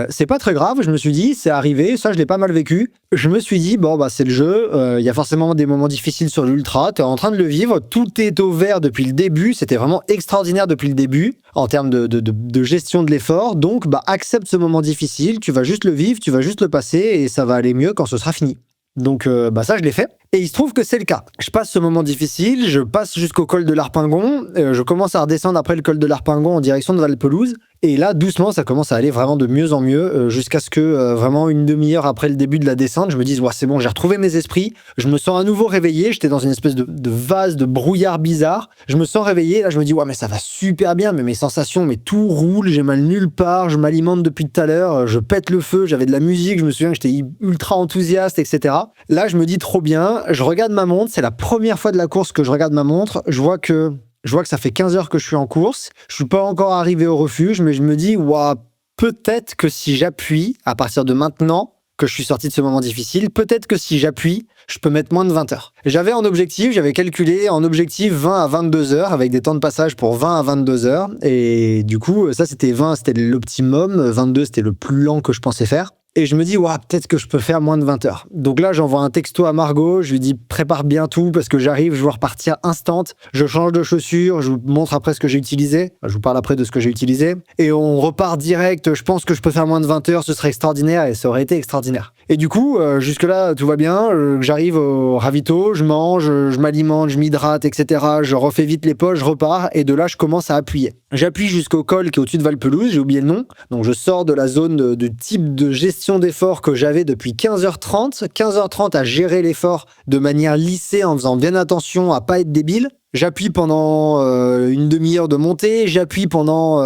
C'est pas très grave, je me suis dit, c'est arrivé, ça, je l'ai pas mal vécu. Je me suis dit, bon, c'est le jeu, il y a forcément des moments difficiles sur l'ultra, t'es en train de le vivre, tout est au vert depuis le début, c'était vraiment extraordinaire depuis le début, en termes de gestion de l'effort. Donc, accepte ce moment difficile, tu vas juste le vivre, tu vas juste le passer, et ça va aller mieux quand ce sera fini. Donc ça, je l'ai fait. Et il se trouve que c'est le cas. Je passe ce moment difficile, je passe jusqu'au col de l'Arpingon, je commence à redescendre après le col de l'Arpingon en direction de Val-Pelouse. Et là, doucement, ça commence à aller vraiment de mieux en mieux, jusqu'à ce que, vraiment une demi-heure après le début de la descente, je me dise, c'est bon, j'ai retrouvé mes esprits, je me sens à nouveau réveillé, j'étais dans une espèce de vase de brouillard bizarre, je me sens réveillé, là je me dis, mais ça va super bien, mais mes sensations, mais tout roule, j'ai mal nulle part, je m'alimente depuis tout à l'heure, je pète le feu, j'avais de la musique, je me souviens que j'étais ultra enthousiaste, etc. Là, je me dis, trop bien, je regarde ma montre, c'est la première fois de la course que je regarde ma montre, je vois que ça fait 15 heures que je suis en course. Je suis pas encore arrivé au refuge, mais je me dis, peut-être que si j'appuie, à partir de maintenant, que je suis sorti de ce moment difficile, peut-être que si j'appuie, je peux mettre moins de 20 heures. J'avais calculé en objectif 20 à 22 heures, avec des temps de passage pour 20 à 22 heures. Et du coup, ça, c'était 20, c'était l'optimum. 22, c'était le plus lent que je pensais faire. Et je me dis, peut-être que je peux faire moins de 20 heures. Donc là, j'envoie un texto à Margot, je lui dis, prépare bien tout, parce que j'arrive, je dois repartir instant. Je change de chaussures, je vous montre après ce que j'ai utilisé. Je vous parle après de ce que j'ai utilisé. Et on repart direct, je pense que je peux faire moins de 20 heures, ce serait extraordinaire, et ça aurait été extraordinaire. Et du coup, jusque-là, tout va bien, j'arrive au ravito, je mange, je m'alimente, je m'hydrate, etc. Je refais vite les poches, je repars, et de là, je commence à appuyer. J'appuie jusqu'au col qui est au-dessus de Val-Pelouse, j'ai oublié le nom. Donc je sors de la zone du type de gestion d'effort que j'avais depuis 15h30. 15h30 à gérer l'effort de manière lissée en faisant bien attention à pas être débile. J'appuie pendant une demi-heure de montée, j'appuie pendant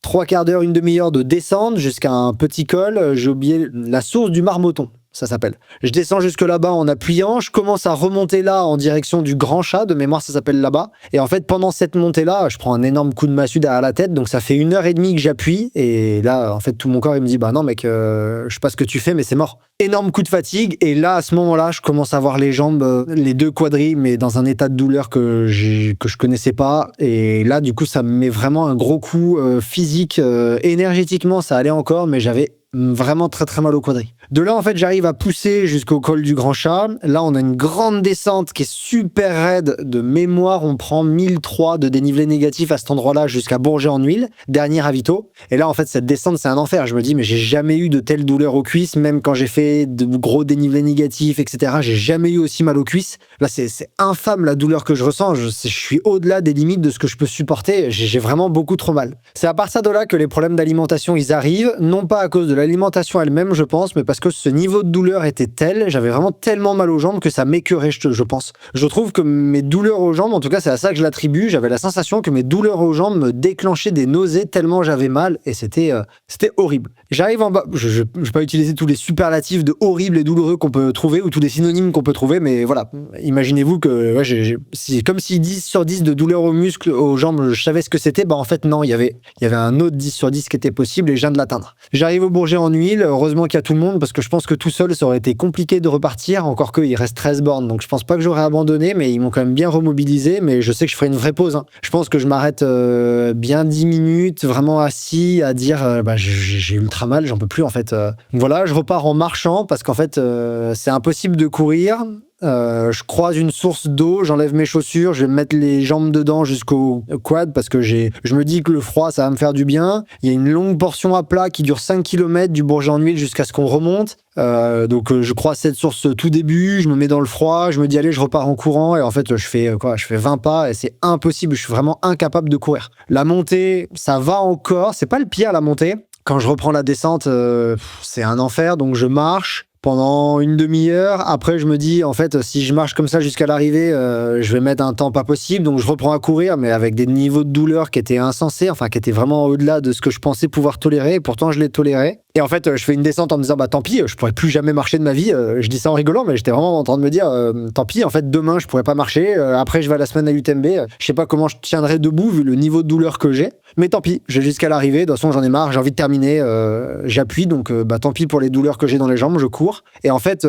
3/4 d'heure, une demi-heure de descente jusqu'à un petit col. J'ai oublié la source du Marmotton, ça s'appelle. Je descends jusque là-bas en appuyant, je commence à remonter là en direction du Grand Chat, de mémoire ça s'appelle là-bas. Et en fait, pendant cette montée-là, je prends un énorme coup de massue derrière la tête, donc ça fait 1h30 que j'appuie. Et là, en fait, tout mon corps, il me dit, non mec, je sais pas ce que tu fais, mais c'est mort. Énorme coup de fatigue, et là, à ce moment-là, je commence à voir les jambes, les deux quadrilles, mais dans un état de douleur que je connaissais pas. Et là, du coup, ça me met vraiment un gros coup physique. Énergétiquement, ça allait encore, mais j'avais vraiment très très mal au quadri. De là, en fait, j'arrive à pousser jusqu'au col du Grand Chat. Là, on a une grande descente qui est super raide. De mémoire, on prend 1003 de dénivelé négatif à cet endroit-là jusqu'à Bourget-en-Huile, dernier ravito. Et là, en fait, cette descente, c'est un enfer. Je me dis, mais j'ai jamais eu de telle douleur aux cuisses, même quand j'ai fait de gros dénivelés négatifs, etc. J'ai jamais eu aussi mal aux cuisses. Là, c'est infâme la douleur que je ressens. Je suis au-delà des limites de ce que je peux supporter. J'ai vraiment beaucoup trop mal. C'est à partir de là que les problèmes d'alimentation, ils arrivent, non pas à cause de l'alimentation elle-même, je pense, mais parce que ce niveau de douleur était tel, j'avais vraiment tellement mal aux jambes que ça m'écœurait, je pense. Je trouve que mes douleurs aux jambes, en tout cas c'est à ça que je l'attribue, j'avais la sensation que mes douleurs aux jambes me déclenchaient des nausées tellement j'avais mal et c'était horrible. J'arrive en bas, je vais pas utiliser tous les superlatifs de horrible et douloureux qu'on peut trouver ou tous les synonymes qu'on peut trouver, mais voilà, imaginez-vous que c'est comme si 10 sur 10 de douleurs aux muscles, aux jambes, je savais ce que c'était, en fait non, il y avait un autre 10 sur 10 qui était possible et je viens de l'atteindre. J'arrive au Bourget en huile, heureusement qu'il y a tout le monde parce que je pense que tout seul ça aurait été compliqué de repartir, encore qu'il reste 13 bornes, donc je pense pas que j'aurais abandonné, mais ils m'ont quand même bien remobilisé, mais je sais que je ferai une vraie pause. Je pense que je m'arrête bien 10 minutes, vraiment assis, à dire j'ai ultra mal, j'en peux plus en fait. Voilà, je repars en marchant parce qu'en fait c'est impossible de courir. Je croise une source d'eau, j'enlève mes chaussures, je vais me mettre les jambes dedans jusqu'au quad parce que je me dis que le froid ça va me faire du bien. Il y a une longue portion à plat qui dure 5 km du Bourget-en-Huile jusqu'à ce qu'on remonte. Donc je croise cette source tout début, je me mets dans le froid, je me dis allez je repars en courant et en fait je fais 20 pas et c'est impossible, je suis vraiment incapable de courir. La montée ça va encore, c'est pas le pire la montée. Quand je reprends la descente c'est un enfer, donc je marche pendant une demi-heure. Après, je me dis, en fait, si je marche comme ça jusqu'à l'arrivée, je vais mettre un temps pas possible. Donc, je reprends à courir, mais avec des niveaux de douleur qui étaient insensés, enfin, qui étaient vraiment au-delà de ce que je pensais pouvoir tolérer. Et pourtant, je l'ai toléré. Et en fait, je fais une descente en me disant, tant pis, je pourrais plus jamais marcher de ma vie. Je dis ça en rigolant, mais j'étais vraiment en train de me dire, tant pis, en fait, demain, je pourrais pas marcher. Après, je vais à la semaine à l'UTMB. Je sais pas comment je tiendrai debout vu le niveau de douleur que j'ai. Mais tant pis, j'ai jusqu'à l'arrivée. De toute façon, j'en ai marre, j'ai envie de terminer. J'appuie, donc tant pis pour les douleurs que j'ai dans les jambes, je cours. Et en fait,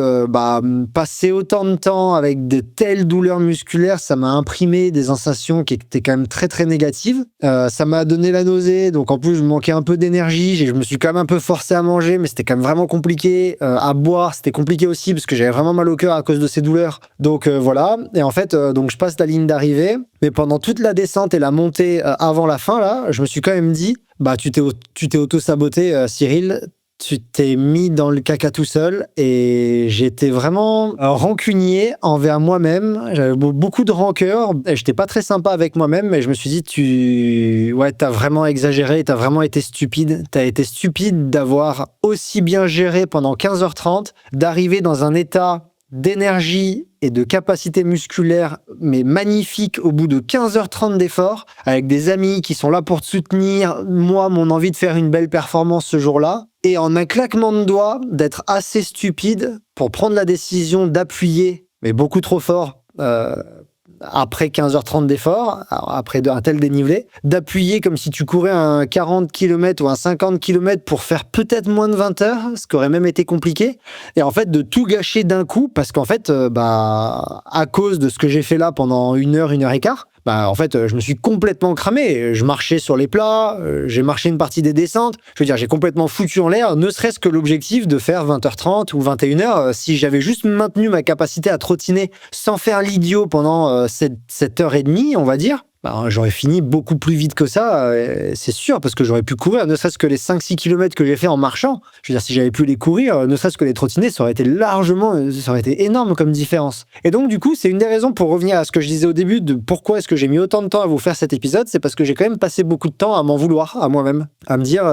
passer autant de temps avec de telles douleurs musculaires, ça m'a imprimé des sensations qui étaient quand même très très négatives. Ça m'a donné la nausée, donc en plus je me manquais un peu d'énergie. Je me suis quand même un peu forcé à manger, mais c'était quand même vraiment compliqué. À boire, c'était compliqué aussi parce que j'avais vraiment mal au cœur à cause de ces douleurs. Donc voilà. Et en fait, donc je passe la ligne d'arrivée, mais pendant toute la descente et la montée avant la fin là, je me suis quand même dit, tu t'es auto-saboté, Cyril. Tu t'es mis dans le caca tout seul et j'étais vraiment rancunier envers moi-même. J'avais beaucoup de rancœur et j'étais pas très sympa avec moi-même, mais je me suis dit, t'as vraiment exagéré, t'as vraiment été stupide. T'as été stupide d'avoir aussi bien géré pendant 15h30, d'arriver dans un état d'énergie et de capacité musculaire, mais magnifique au bout de 15h30 d'efforts, avec des amis qui sont là pour te soutenir, moi, mon envie de faire une belle performance ce jour-là, et en un claquement de doigts, d'être assez stupide pour prendre la décision d'appuyer, mais beaucoup trop fort, après 15h30 d'effort, après un tel dénivelé, d'appuyer comme si tu courais un 40 km ou un 50 km pour faire peut-être moins de 20 heures, ce qui aurait même été compliqué, et en fait de tout gâcher d'un coup, parce qu'en fait, à cause de ce que j'ai fait là pendant 1 heure et quart, en fait, je me suis complètement cramé. Je marchais sur les plats, j'ai marché une partie des descentes. Je veux dire, j'ai complètement foutu en l'air, ne serait-ce que l'objectif de faire 20h30 ou 21h. Si j'avais juste maintenu ma capacité à trottiner sans faire l'idiot pendant cette heure et demie, on va dire, j'aurais fini beaucoup plus vite que ça, c'est sûr, parce que j'aurais pu courir, ne serait-ce que les 5-6 km que j'ai fait en marchant. Je veux dire, si j'avais pu les courir, ne serait-ce que les trottiner, ça aurait été énorme comme différence. Et donc, du coup, c'est une des raisons pour revenir à ce que je disais au début de pourquoi est-ce que j'ai mis autant de temps à vous faire cet épisode, c'est parce que j'ai quand même passé beaucoup de temps à m'en vouloir, à moi-même, à me dire,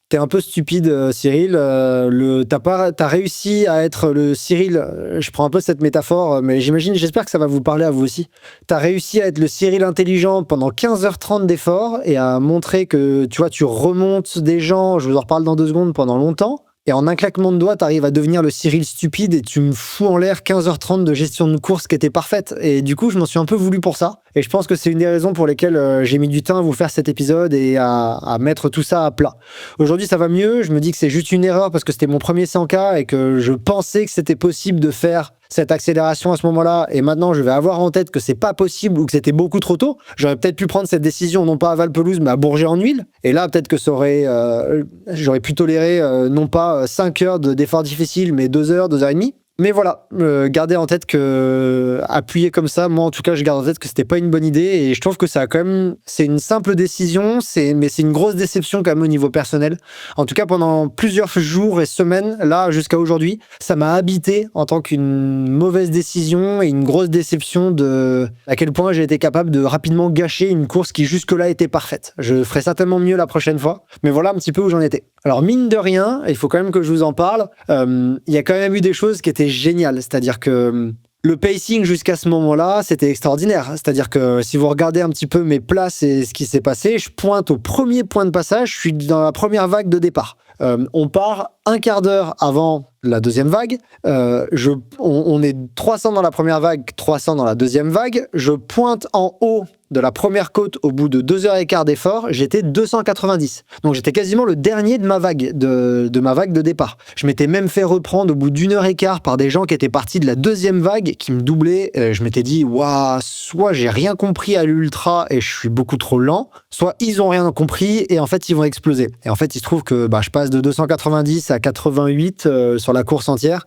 t'es un peu stupide, Cyril. T'as réussi à être le Cyril. Je prends un peu cette métaphore, mais j'espère que ça va vous parler à vous aussi. T'as réussi à être le Cyril intelligent pendant 15h30 d'efforts et à montrer que, tu vois, tu remontes des gens, je vous en reparle dans 2 secondes, pendant longtemps. Et en un claquement de doigts, t'arrives à devenir le Cyril stupide et tu me fous en l'air 15h30 de gestion de course qui était parfaite. Et du coup, je m'en suis un peu voulu pour ça. Et je pense que c'est une des raisons pour lesquelles j'ai mis du temps à vous faire cet épisode et à mettre tout ça à plat. Aujourd'hui, ça va mieux. Je me dis que c'est juste une erreur parce que c'était mon premier 100K et que je pensais que c'était possible de faire cette accélération à ce moment-là. Et maintenant, je vais avoir en tête que c'est pas possible ou que c'était beaucoup trop tôt. J'aurais peut-être pu prendre cette décision, non pas à Val-Pelouse, mais à Bourget-en-Huile. Et là, peut-être que j'aurais pu tolérer non pas 5 heures d'efforts difficiles, mais 2 heures, 2 heures et demie. Mais voilà, gardez en tête que appuyer comme ça, moi en tout cas, je garde en tête que c'était pas une bonne idée et je trouve que ça a quand même, c'est une simple décision, mais c'est une grosse déception quand même au niveau personnel. En tout cas, pendant plusieurs jours et semaines, là jusqu'à aujourd'hui, ça m'a habité en tant qu'une mauvaise décision et une grosse déception de à quel point j'ai été capable de rapidement gâcher une course qui jusque-là était parfaite. Je ferai certainement mieux la prochaine fois, mais voilà un petit peu où j'en étais. Alors mine de rien, il faut quand même que je vous en parle, il y a quand même eu des choses qui étaient géniales. C'est-à-dire que le pacing jusqu'à ce moment-là, c'était extraordinaire. C'est-à-dire que si vous regardez un petit peu mes places et ce qui s'est passé, je pointe au premier point de passage, je suis dans la première vague de départ. On part un quart d'heure avant la deuxième vague. On est 300 dans la première vague, 300 dans la deuxième vague. Je pointe en haut de la première côte au bout de 2h15 d'effort, j'étais 290. Donc j'étais quasiment le dernier de ma vague de départ. Je m'étais même fait reprendre au bout d'1h15 par des gens qui étaient partis de la deuxième vague qui me doublaient. Je m'étais dit, waouh, soit j'ai rien compris à l'ultra et je suis beaucoup trop lent, soit ils ont rien compris et en fait ils vont exploser. Et en fait il se trouve que je passe de 290 à 88 sur la course entière.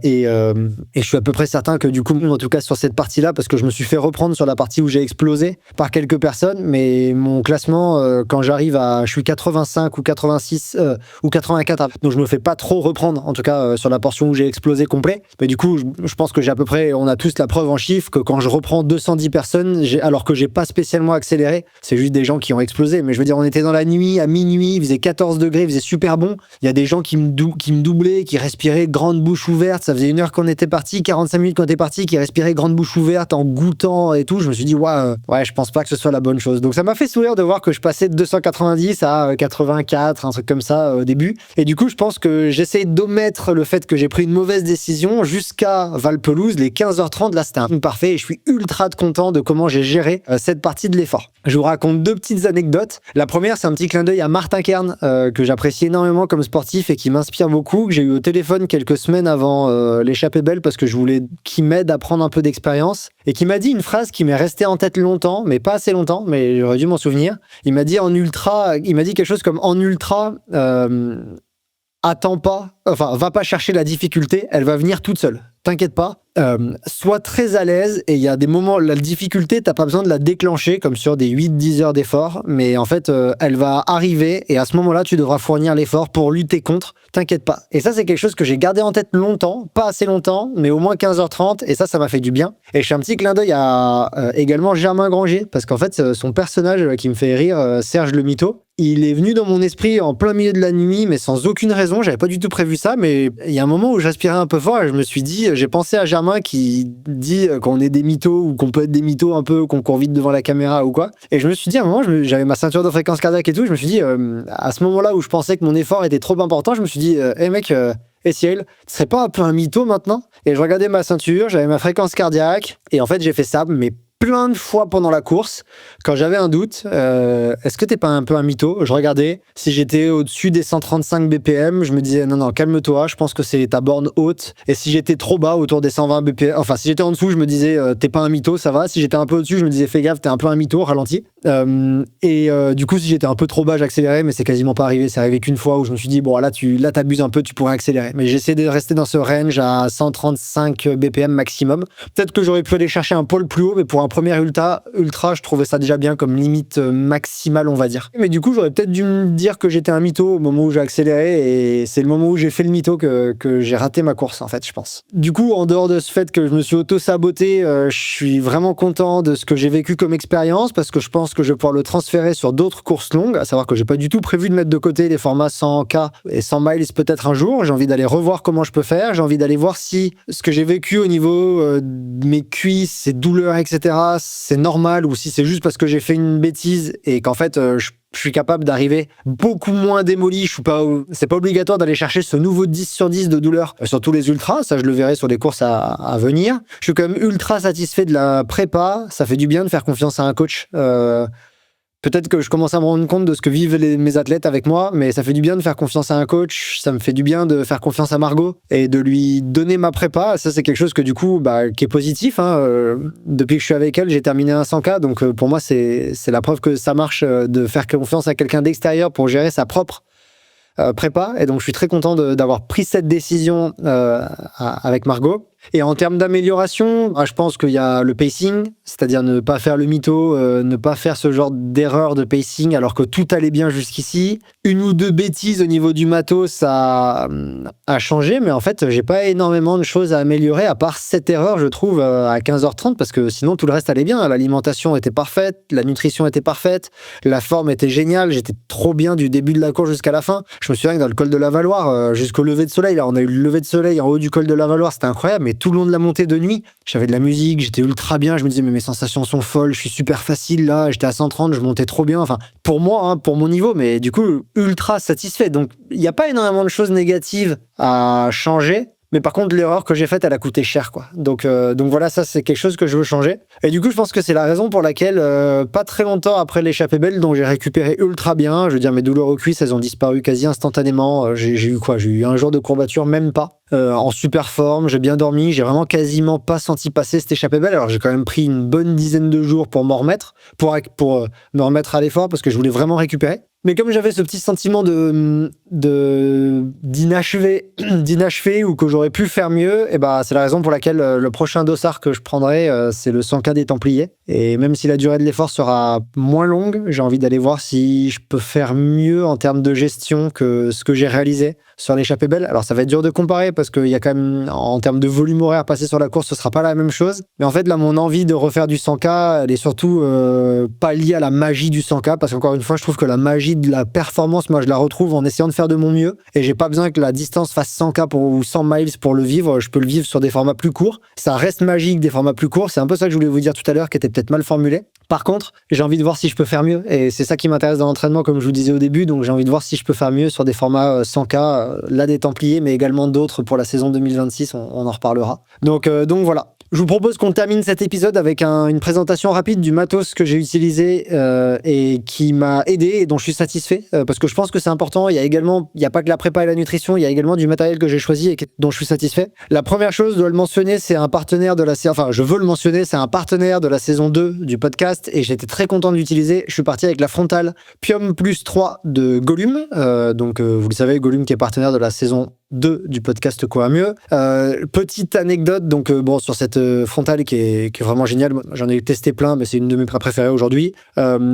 Et je suis à peu près certain que du coup, en tout cas sur cette partie-là, parce que je me suis fait reprendre sur la partie où j'ai explosé par quelques personnes, mais mon classement, quand j'arrive je suis 85 ou 86 ou 84, donc je me fais pas trop reprendre, en tout cas sur la portion où j'ai explosé complet. Mais du coup, je pense que j'ai à peu près, on a tous la preuve en chiffres que quand je reprends 210 personnes, alors que j'ai pas spécialement accéléré, c'est juste des gens qui ont explosé. Mais je veux dire, on était dans la nuit, à minuit, il faisait 14 degrés, il faisait super bon. Il y a des gens qui me doublaient, qui respiraient grande bouche ouverte. Ça faisait 1 heure qu'on était parti, 45 minutes qu'on était parti, qui respirait grande bouche ouverte en goûtant et tout. Je me suis dit, ouais, je pense pas que ce soit la bonne chose. Donc ça m'a fait sourire de voir que je passais de 290 à 84, un truc comme ça au début. Et du coup, je pense que j'essaye d'omettre le fait que j'ai pris une mauvaise décision jusqu'à Valpelouse, les 15h30. Là, c'était un truc parfait et je suis ultra content de comment j'ai géré cette partie de l'effort. Je vous raconte 2 petites anecdotes. La première, c'est un petit clin d'œil à Martin Kern, que j'apprécie énormément comme sportif et qui m'inspire beaucoup, que j'ai eu au téléphone quelques semaines avant l'échappée belle parce que je voulais qu'il m'aide à prendre un peu d'expérience et qui m'a dit une phrase qui m'est restée en tête longtemps, mais pas assez longtemps, mais j'aurais dû m'en souvenir. Il m'a dit quelque chose comme en ultra, attends pas, va pas chercher la difficulté, elle va venir toute seule. T'inquiète pas, sois très à l'aise et il y a des moments, la difficulté, t'as pas besoin de la déclencher comme sur des 8-10 heures d'effort, mais en fait, elle va arriver et à ce moment-là, tu devras fournir l'effort pour lutter contre, t'inquiète pas. Et ça, c'est quelque chose que j'ai gardé en tête longtemps, pas assez longtemps, mais au moins 15h30 et ça m'a fait du bien. Et je fais un petit clin d'œil à également Germain Granger, parce qu'en fait, son personnage qui me fait rire, Serge le Mytho, il est venu dans mon esprit en plein milieu de la nuit, mais sans aucune raison. J'avais pas du tout prévu ça, mais il y a un moment où j'aspirais un peu fort et je me suis dit, j'ai pensé à Germain qui dit qu'on est des mythos ou qu'on peut être des mythos un peu, qu'on court vite devant la caméra ou quoi. Et je me suis dit, à un moment, j'avais ma ceinture de fréquence cardiaque et tout, je me suis dit, à ce moment-là où je pensais que mon effort était trop important, je me suis dit, hey mec, Ciel, tu serais pas un peu un mytho maintenant? Et je regardais ma ceinture, j'avais ma fréquence cardiaque, et en fait j'ai fait ça, mais plein de fois pendant la course, quand j'avais un doute, est-ce que t'es pas un peu un mytho? Je regardais, si j'étais au-dessus des 135 BPM, je me disais non, calme-toi, je pense que c'est ta borne haute. Et si j'étais trop bas, autour des 120 BPM, enfin si j'étais en dessous, je me disais t'es pas un mytho, ça va. Si j'étais un peu au-dessus, je me disais fais gaffe, t'es un peu un mytho, ralentis. Du coup, si j'étais un peu trop bas, j'accélérais, mais c'est quasiment pas arrivé. C'est arrivé qu'une fois où je me suis dit bon là t'abuses un peu, tu pourrais accélérer. Mais j'essaie de rester dans ce range à 135 BPM maximum. Peut-être que j'aurais pu aller chercher un poil plus haut, mais pour un premier ultra, je trouvais ça déjà bien comme limite maximale, on va dire. Mais du coup, j'aurais peut-être dû me dire que j'étais un mytho au moment où j'ai accéléré, et c'est le moment où j'ai fait le mytho que j'ai raté ma course, en fait, je pense. Du coup, en dehors de ce fait que je me suis auto-saboté, je suis vraiment content de ce que j'ai vécu comme expérience, parce que je pense que je vais pouvoir le transférer sur d'autres courses longues, à savoir que j'ai pas du tout prévu de mettre de côté les formats 100K et 100 miles peut-être un jour. J'ai envie d'aller revoir comment je peux faire, j'ai envie d'aller voir si ce que j'ai vécu au niveau de mes cuisses, ces douleurs, etc., c'est normal, ou si c'est juste parce que j'ai fait une bêtise et qu'en fait je suis capable d'arriver beaucoup moins démoli. C'est pas obligatoire d'aller chercher ce nouveau 10 sur 10 de douleur sur tous les ultras, ça je le verrai sur les courses à venir. Je suis quand même ultra satisfait de la prépa, ça fait du bien de faire confiance à un coach. Peut-être que je commence à me rendre compte de ce que vivent mes athlètes avec moi, mais ça fait du bien de faire confiance à un coach, ça me fait du bien de faire confiance à Margot et de lui donner ma prépa. Ça, c'est quelque chose que du coup, qui est positif. Depuis que je suis avec elle, j'ai terminé un 100K, donc pour moi, c'est la preuve que ça marche de faire confiance à quelqu'un d'extérieur pour gérer sa propre prépa. Et donc, je suis très content d'avoir pris cette décision avec Margot. Et en termes d'amélioration, je pense qu'il y a le pacing, c'est-à-dire ne pas faire le mytho, ne pas faire ce genre d'erreur de pacing alors que tout allait bien jusqu'ici. Une ou deux bêtises au niveau du matos, ça a changé, mais en fait, j'ai pas énormément de choses à améliorer à part cette erreur, je trouve, à 15h30, parce que sinon tout le reste allait bien. L'alimentation était parfaite, la nutrition était parfaite, la forme était géniale, j'étais trop bien du début de la course jusqu'à la fin. Je me souviens que dans le col de la Valloire, jusqu'au lever de soleil, là, on a eu le lever de soleil en haut du col de la Valloire, c'était incroyable, mais tout le long de la montée de nuit, j'avais de la musique, j'étais ultra bien, je me disais mais mes sensations sont folles, je suis super facile là, j'étais à 130, je montais trop bien, enfin pour moi, hein, pour mon niveau, mais du coup ultra satisfait. Donc il n'y a pas énormément de choses négatives à changer. Mais par contre, l'erreur que j'ai faite, elle a coûté cher, quoi. Donc voilà, ça, c'est quelque chose que je veux changer. Et du coup, je pense que c'est la raison pour laquelle, pas très longtemps après l'échappée belle, dont j'ai récupéré ultra bien, je veux dire, mes douleurs aux cuisses, elles ont disparu quasi instantanément. J'ai eu quoi? J'ai eu un jour de courbature, même pas. En super forme, j'ai bien dormi, j'ai vraiment quasiment pas senti passer cette échappée belle. Alors j'ai quand même pris une bonne dizaine de jours pour m'en remettre, pour me remettre à l'effort, parce que je voulais vraiment récupérer. Mais comme j'avais ce petit sentiment d'inachevé ou que j'aurais pu faire mieux, et bah c'est la raison pour laquelle le prochain dossard que je prendrai, c'est le 100K des Templiers. Et même si la durée de l'effort sera moins longue, j'ai envie d'aller voir si je peux faire mieux en termes de gestion que ce que j'ai réalisé sur l'échappée belle. Alors ça va être dur de comparer parce qu'il y a quand même, en termes de volume horaire passé sur la course, ce sera pas la même chose. Mais en fait là, mon envie de refaire du 100K, elle est surtout pas liée à la magie du 100K, parce qu'encore une fois, je trouve que la magie de la performance, moi je la retrouve en essayant de faire de mon mieux, et j'ai pas besoin que la distance fasse 100K ou 100 miles pour le vivre. Je peux le vivre sur des formats plus courts. Ça reste magique des formats plus courts. C'est un peu ça que je voulais vous dire tout à l'heure, qui était peut-être mal formulé. Par contre, j'ai envie de voir si je peux faire mieux, et c'est ça qui m'intéresse dans l'entraînement, comme je vous disais au début. Donc j'ai envie de voir si je peux faire mieux sur des formats 100K, là des Templiers, mais également d'autres pour la saison 2026, on en reparlera. Donc voilà. Je vous propose qu'on termine cet épisode avec une présentation rapide du matos que j'ai utilisé et qui m'a aidé et dont je suis satisfait, parce que je pense que c'est important. Il y a pas que la prépa et la nutrition, il y a également du matériel que j'ai choisi et dont je suis satisfait. La première chose, je dois le mentionner, c'est un partenaire de la saison, enfin je veux le mentionner, c'est un partenaire de la saison 2 du podcast, et j'étais très content de l'utiliser. Je suis parti avec la frontale Pium Plus 3 de Gollum, vous le savez, Gollum qui est partenaire de la saison 2 du podcast Quoi Mieux. Petite anecdote sur cette frontale qui est vraiment géniale. J'en ai testé plein, mais c'est une de mes préférées aujourd'hui.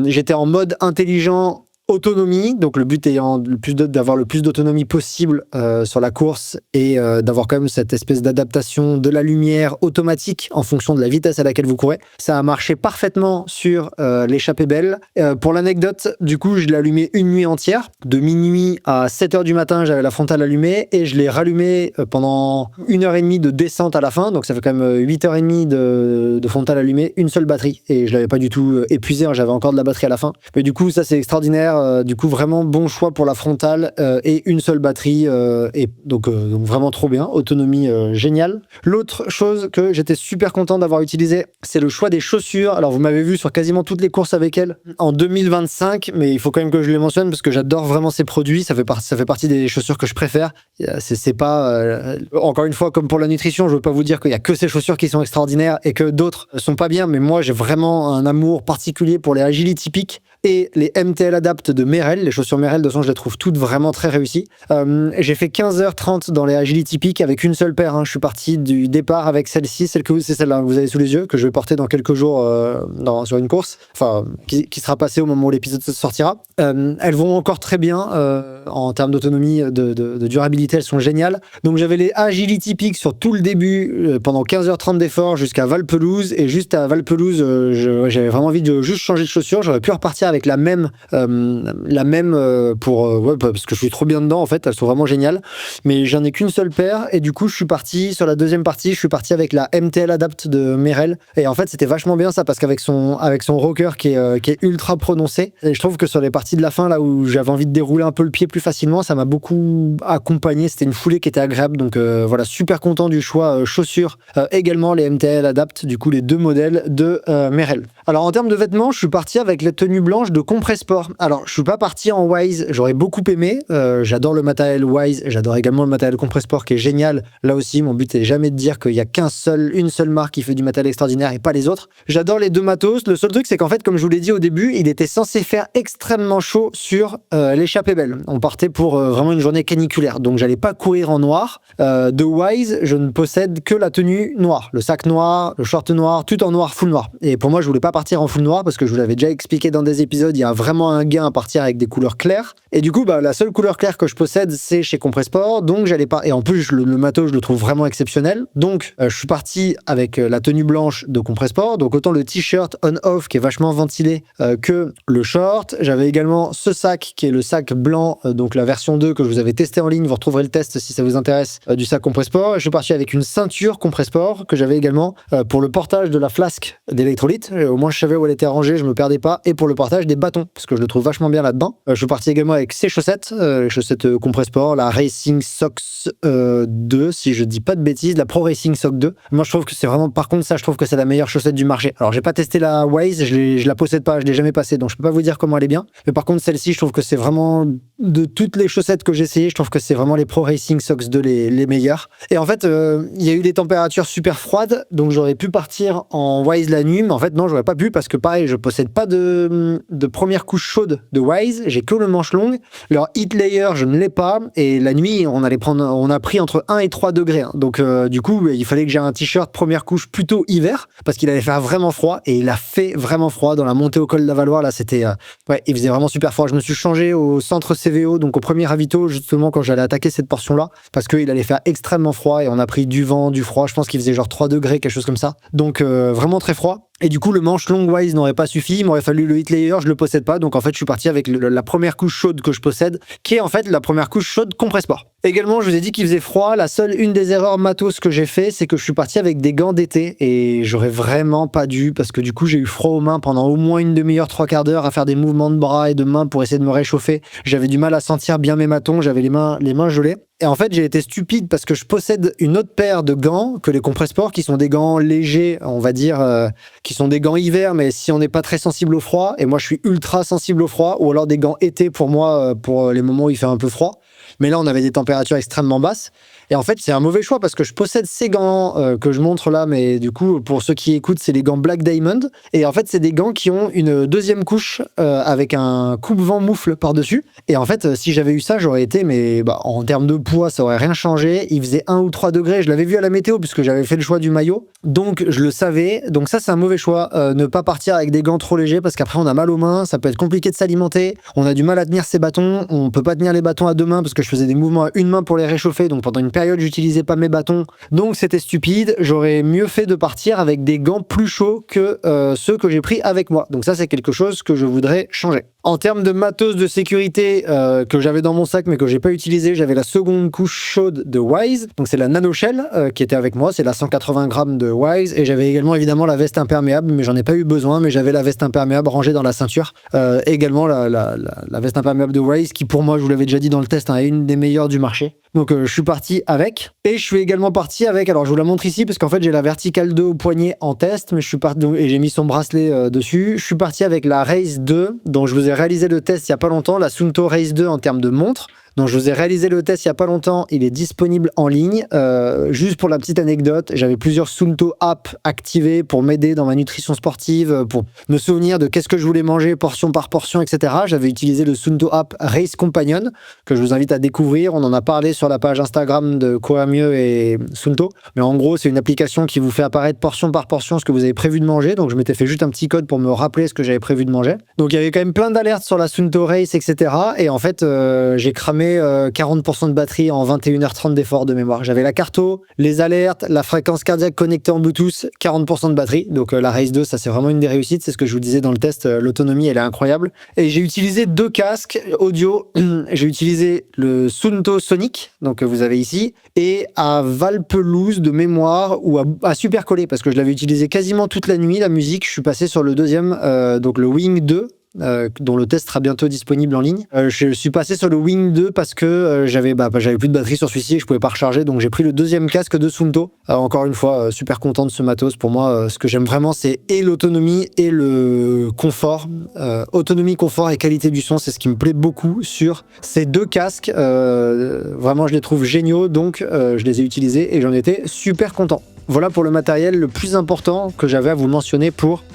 J'étais en mode intelligent autonomie, donc le but ayant d'avoir le plus d'autonomie possible sur la course, et d'avoir quand même cette espèce d'adaptation de la lumière automatique en fonction de la vitesse à laquelle vous courez. Ça a marché parfaitement sur l'échappée belle. Pour l'anecdote, du coup, je l'ai allumé une nuit entière. De minuit à 7h du matin, j'avais la frontale allumée, et je l'ai rallumée pendant 1h30 de descente à la fin, donc ça fait quand même 8h30 de frontale allumée, une seule batterie, et je l'avais pas du tout épuisée, j'avais encore de la batterie à la fin. Mais du coup, ça c'est extraordinaire. Du coup, vraiment bon choix pour la frontale, et une seule batterie, et donc vraiment trop bien, autonomie géniale. L'autre chose que j'étais super content d'avoir utilisé, c'est le choix des chaussures. Alors vous m'avez vu sur quasiment toutes les courses avec elle en 2025, mais il faut quand même que je les mentionne parce que j'adore vraiment ces produits. Ça fait partie des chaussures que je préfère. C'est pas encore une fois, comme pour la nutrition, je veux pas vous dire qu'il y a que ces chaussures qui sont extraordinaires et que d'autres sont pas bien, mais moi j'ai vraiment un amour particulier pour les Agility Peak et les MTL Adapt de Merrell. Les chaussures Merrell, de toute façon, je les trouve toutes vraiment très réussies. J'ai fait 15h30 dans les Agility Peak avec une seule paire. Je suis parti du départ avec celle-ci, c'est celle-là que vous avez sous les yeux, que je vais porter dans quelques jours sur une course, enfin, qui sera passée au moment où l'épisode sortira. Elles vont encore très bien en termes d'autonomie, de durabilité, elles sont géniales. Donc j'avais les Agility Peak sur tout le début, pendant 15h30 d'effort jusqu'à Val-Pelouse, et juste à Val-Pelouse, j'avais vraiment envie de juste changer de chaussures. J'aurais pu repartir avec la même parce que je suis trop bien dedans, en fait, elles sont vraiment géniales, mais j'en ai qu'une seule paire, et du coup je suis parti sur la deuxième partie, je suis parti avec la MTL Adapt de Merrell, et en fait c'était vachement bien ça, parce qu'avec son rocker qui est ultra prononcé, et je trouve que sur les parties de la fin là où j'avais envie de dérouler un peu le pied plus facilement, ça m'a beaucoup accompagné, c'était une foulée qui était agréable. Donc voilà, super content du choix chaussures, également les MTL Adapt, du coup les deux modèles de Merrell. Alors en termes de vêtements, je suis parti avec la tenue blanche de Compressport. Alors je suis pas parti en Wise, j'aurais beaucoup aimé. J'adore le matériel Wise, j'adore également le matériel Compressport qui est génial. Là aussi, mon but est jamais de dire qu'il y a une seule marque qui fait du matériel extraordinaire et pas les autres. J'adore les deux matos. Le seul truc, c'est qu'en fait, comme je vous l'ai dit au début, il était censé faire extrêmement chaud sur l'échappée belle. On partait pour vraiment une journée caniculaire, donc j'allais pas courir en noir. De Wise, je ne possède que la tenue noire, le sac noir, le short noir, tout en noir, full noir. Et pour moi, je voulais pas partir en full noir parce que je vous l'avais déjà expliqué dans des épisodes, il y a vraiment un gain à partir avec des couleurs claires. Et du coup, la seule couleur claire que je possède, c'est chez Compressport. Donc, j'allais pas. Et en plus, le matos, je le trouve vraiment exceptionnel. Donc, je suis parti avec la tenue blanche de Compressport. Donc, autant le t-shirt on-off qui est vachement ventilé que le short. J'avais également ce sac qui est le sac blanc, donc la version 2 que je vous avais testé en ligne. Vous retrouverez le test si ça vous intéresse du sac Compressport. Et je suis parti avec une ceinture Compressport que j'avais également pour le portage de la flasque d'électrolyte. Au moins, je savais où elle était rangée, je me perdais pas. Et pour le portage des bâtons, parce que je le trouve vachement bien là-dedans. Je suis parti également avec ces chaussettes, les chaussettes Compressport, la Racing Socks 2, si je dis pas de bêtises, la Pro Racing Sock 2. Moi, je trouve que c'est vraiment, par contre, ça, je trouve que c'est la meilleure chaussette du marché. Alors, j'ai pas testé la Wise, je la possède pas, je l'ai jamais passée, donc je peux pas vous dire comment elle est bien. Mais par contre, celle-ci, je trouve que c'est vraiment, de toutes les chaussettes que j'ai essayées, je trouve que c'est vraiment les Pro Racing Socks 2 les meilleures. Et en fait, il y a eu des températures super froides, donc j'aurais pu partir en Wise la nuit, mais en fait, non, j'aurais pas pu parce que pareil, je possède pas de première couche chaude de Wise, j'ai que le manche longue. Leur heat layer, je ne l'ai pas. Et la nuit, on a pris entre 1 et 3 degrés. Hein. Donc, du coup, il fallait que j'ai un t-shirt première couche plutôt hiver parce qu'il allait faire vraiment froid. Et il a fait vraiment froid dans la montée au col de la Valois. Là, c'était, il faisait vraiment super froid. Je me suis changé au centre CVO, donc au premier ravito, justement, quand j'allais attaquer cette portion-là, parce qu'il allait faire extrêmement froid et on a pris du vent, du froid. Je pense qu'il faisait genre 3 degrés, quelque chose comme ça. Donc, vraiment très froid. Et du coup, le manche long Wise n'aurait pas suffi. Il m'aurait fallu le heat layer, je le possède pas. Donc en fait, je suis parti avec la première couche chaude que je possède, qui est en fait la première couche chaude Compressport. Également, je vous ai dit qu'il faisait froid. Une des erreurs matos que j'ai fait, c'est que je suis parti avec des gants d'été et j'aurais vraiment pas dû parce que du coup, j'ai eu froid aux mains pendant au moins une demi-heure, 3/4 d'heure à faire des mouvements de bras et de mains pour essayer de me réchauffer. J'avais du mal à sentir bien mes matons. J'avais les mains gelées. Et en fait, j'ai été stupide parce que je possède une autre paire de gants que les Compressport, qui sont des gants légers, on va dire, qui sont des gants hiver, mais si on n'est pas très sensible au froid, et moi je suis ultra sensible au froid, ou alors des gants été pour moi, pour les moments où il fait un peu froid. Mais là, on avait des températures extrêmement basses. Et en fait, c'est un mauvais choix parce que je possède ces gants que je montre là, mais du coup, pour ceux qui écoutent, c'est les gants Black Diamond. Et en fait, c'est des gants qui ont une deuxième couche avec un coupe-vent moufle par-dessus. Et en fait, si j'avais eu ça, j'aurais été, mais en termes de poids, ça aurait rien changé. Il faisait 1 ou 3 degrés. Je l'avais vu à la météo puisque j'avais fait le choix du maillot. Donc, je le savais. Donc ça, c'est un mauvais choix. Ne pas partir avec des gants trop légers parce qu'après, on a mal aux mains. Ça peut être compliqué de s'alimenter. On a du mal à tenir ses bâtons. On peut pas tenir les bâtons à deux mains parce que je faisais des mouvements à une main pour les réchauffer. Donc pendant une période, j'utilisais pas mes bâtons. Donc c'était stupide. J'aurais mieux fait de partir avec des gants plus chauds que ceux que j'ai pris avec moi. Donc ça, c'est quelque chose que je voudrais changer. En termes de matos de sécurité que j'avais dans mon sac mais que j'ai pas utilisé, j'avais la seconde couche chaude de Wise. Donc c'est la Nano Shell qui était avec moi. C'est la 180 grammes de Wise. Et j'avais également évidemment la veste imperméable, mais j'en ai pas eu besoin. Mais j'avais la veste imperméable rangée dans la ceinture. Également la veste imperméable de Wise qui, pour moi, je vous l'avais déjà dit dans le test, est une des meilleures du marché. Donc je suis parti avec. Et je suis également parti avec, alors je vous la montre ici parce qu'en fait j'ai la Vertical 2 au poignet en test, mais je suis parti, et j'ai mis son bracelet dessus. Je suis parti avec la Race 2, dont je vous ai réalisé le test il y a pas longtemps, la Suunto Race 2 en termes de montre. Donc je vous ai réalisé le test il y a pas longtemps, il est disponible en ligne. Juste pour la petite anecdote, j'avais plusieurs Suunto apps activées pour m'aider dans ma nutrition sportive, pour me souvenir de qu'est-ce que je voulais manger portion par portion, etc. J'avais utilisé le Suunto app Race Companion, que je vous invite à découvrir. On en a parlé sur la page Instagram de Courir Mieux et Suunto. Mais en gros, c'est une application qui vous fait apparaître portion par portion ce que vous avez prévu de manger. Donc je m'étais fait juste un petit code pour me rappeler ce que j'avais prévu de manger. Donc il y avait quand même plein d'alertes sur la Suunto Race, etc. Et en fait, j'ai cramé 40% de batterie en 21h30 d'effort de mémoire. J'avais la carto, les alertes, la fréquence cardiaque connectée en Bluetooth, 40% de batterie. Donc la Race 2, ça c'est vraiment une des réussites. C'est ce que je vous disais dans le test. L'autonomie, elle est incroyable. Et j'ai utilisé 2 casques audio. J'ai utilisé le Suunto Sonic, donc que vous avez ici, et à Valpelouse de mémoire ou à super coller parce que je l'avais utilisé quasiment toute la nuit. La musique, je suis passé sur le deuxième, donc le Wing 2. dont le test sera bientôt disponible en ligne. Je suis passé sur le Wing 2 parce que j'avais plus de batterie sur celui-ci et je pouvais pas recharger, donc j'ai pris le deuxième casque de Suunto. Encore une fois, super content de ce matos. Pour moi, ce que j'aime vraiment, c'est et l'autonomie et le confort. Autonomie, confort et qualité du son, c'est ce qui me plaît beaucoup sur ces deux casques. Vraiment, je les trouve géniaux, donc je les ai utilisés et j'en étais super content. Voilà pour le matériel le plus important que j'avais à vous mentionner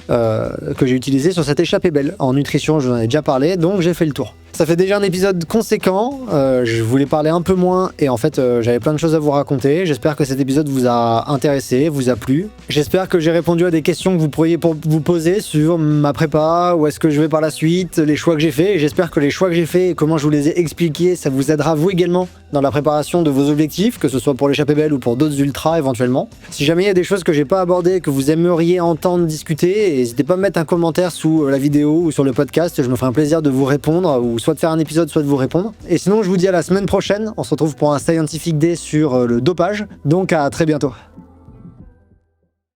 que j'ai utilisé sur cette échappée belle. En nutrition, je vous en ai déjà parlé, donc j'ai fait le tour. Ça fait déjà un épisode conséquent, je voulais parler un peu moins et en fait j'avais plein de choses à vous raconter. J'espère que cet épisode vous a intéressé, vous a plu. J'espère que j'ai répondu à des questions que vous pourriez vous poser sur ma prépa, où est-ce que je vais par la suite, les choix que j'ai faits. Et j'espère que les choix que j'ai faits et comment je vous les ai expliqués, ça vous aidera vous également dans la préparation de vos objectifs, que ce soit pour l'échappée belle ou pour d'autres ultras éventuellement. Si jamais il y a des choses que j'ai pas abordées, que vous aimeriez entendre discuter, n'hésitez pas à me mettre un commentaire sous la vidéo ou sur le podcast, je me ferai un plaisir de vous répondre, ou soit de faire un épisode, soit de vous répondre. Et sinon, je vous dis à la semaine prochaine, on se retrouve pour un Scientific Day sur le dopage, donc à très bientôt.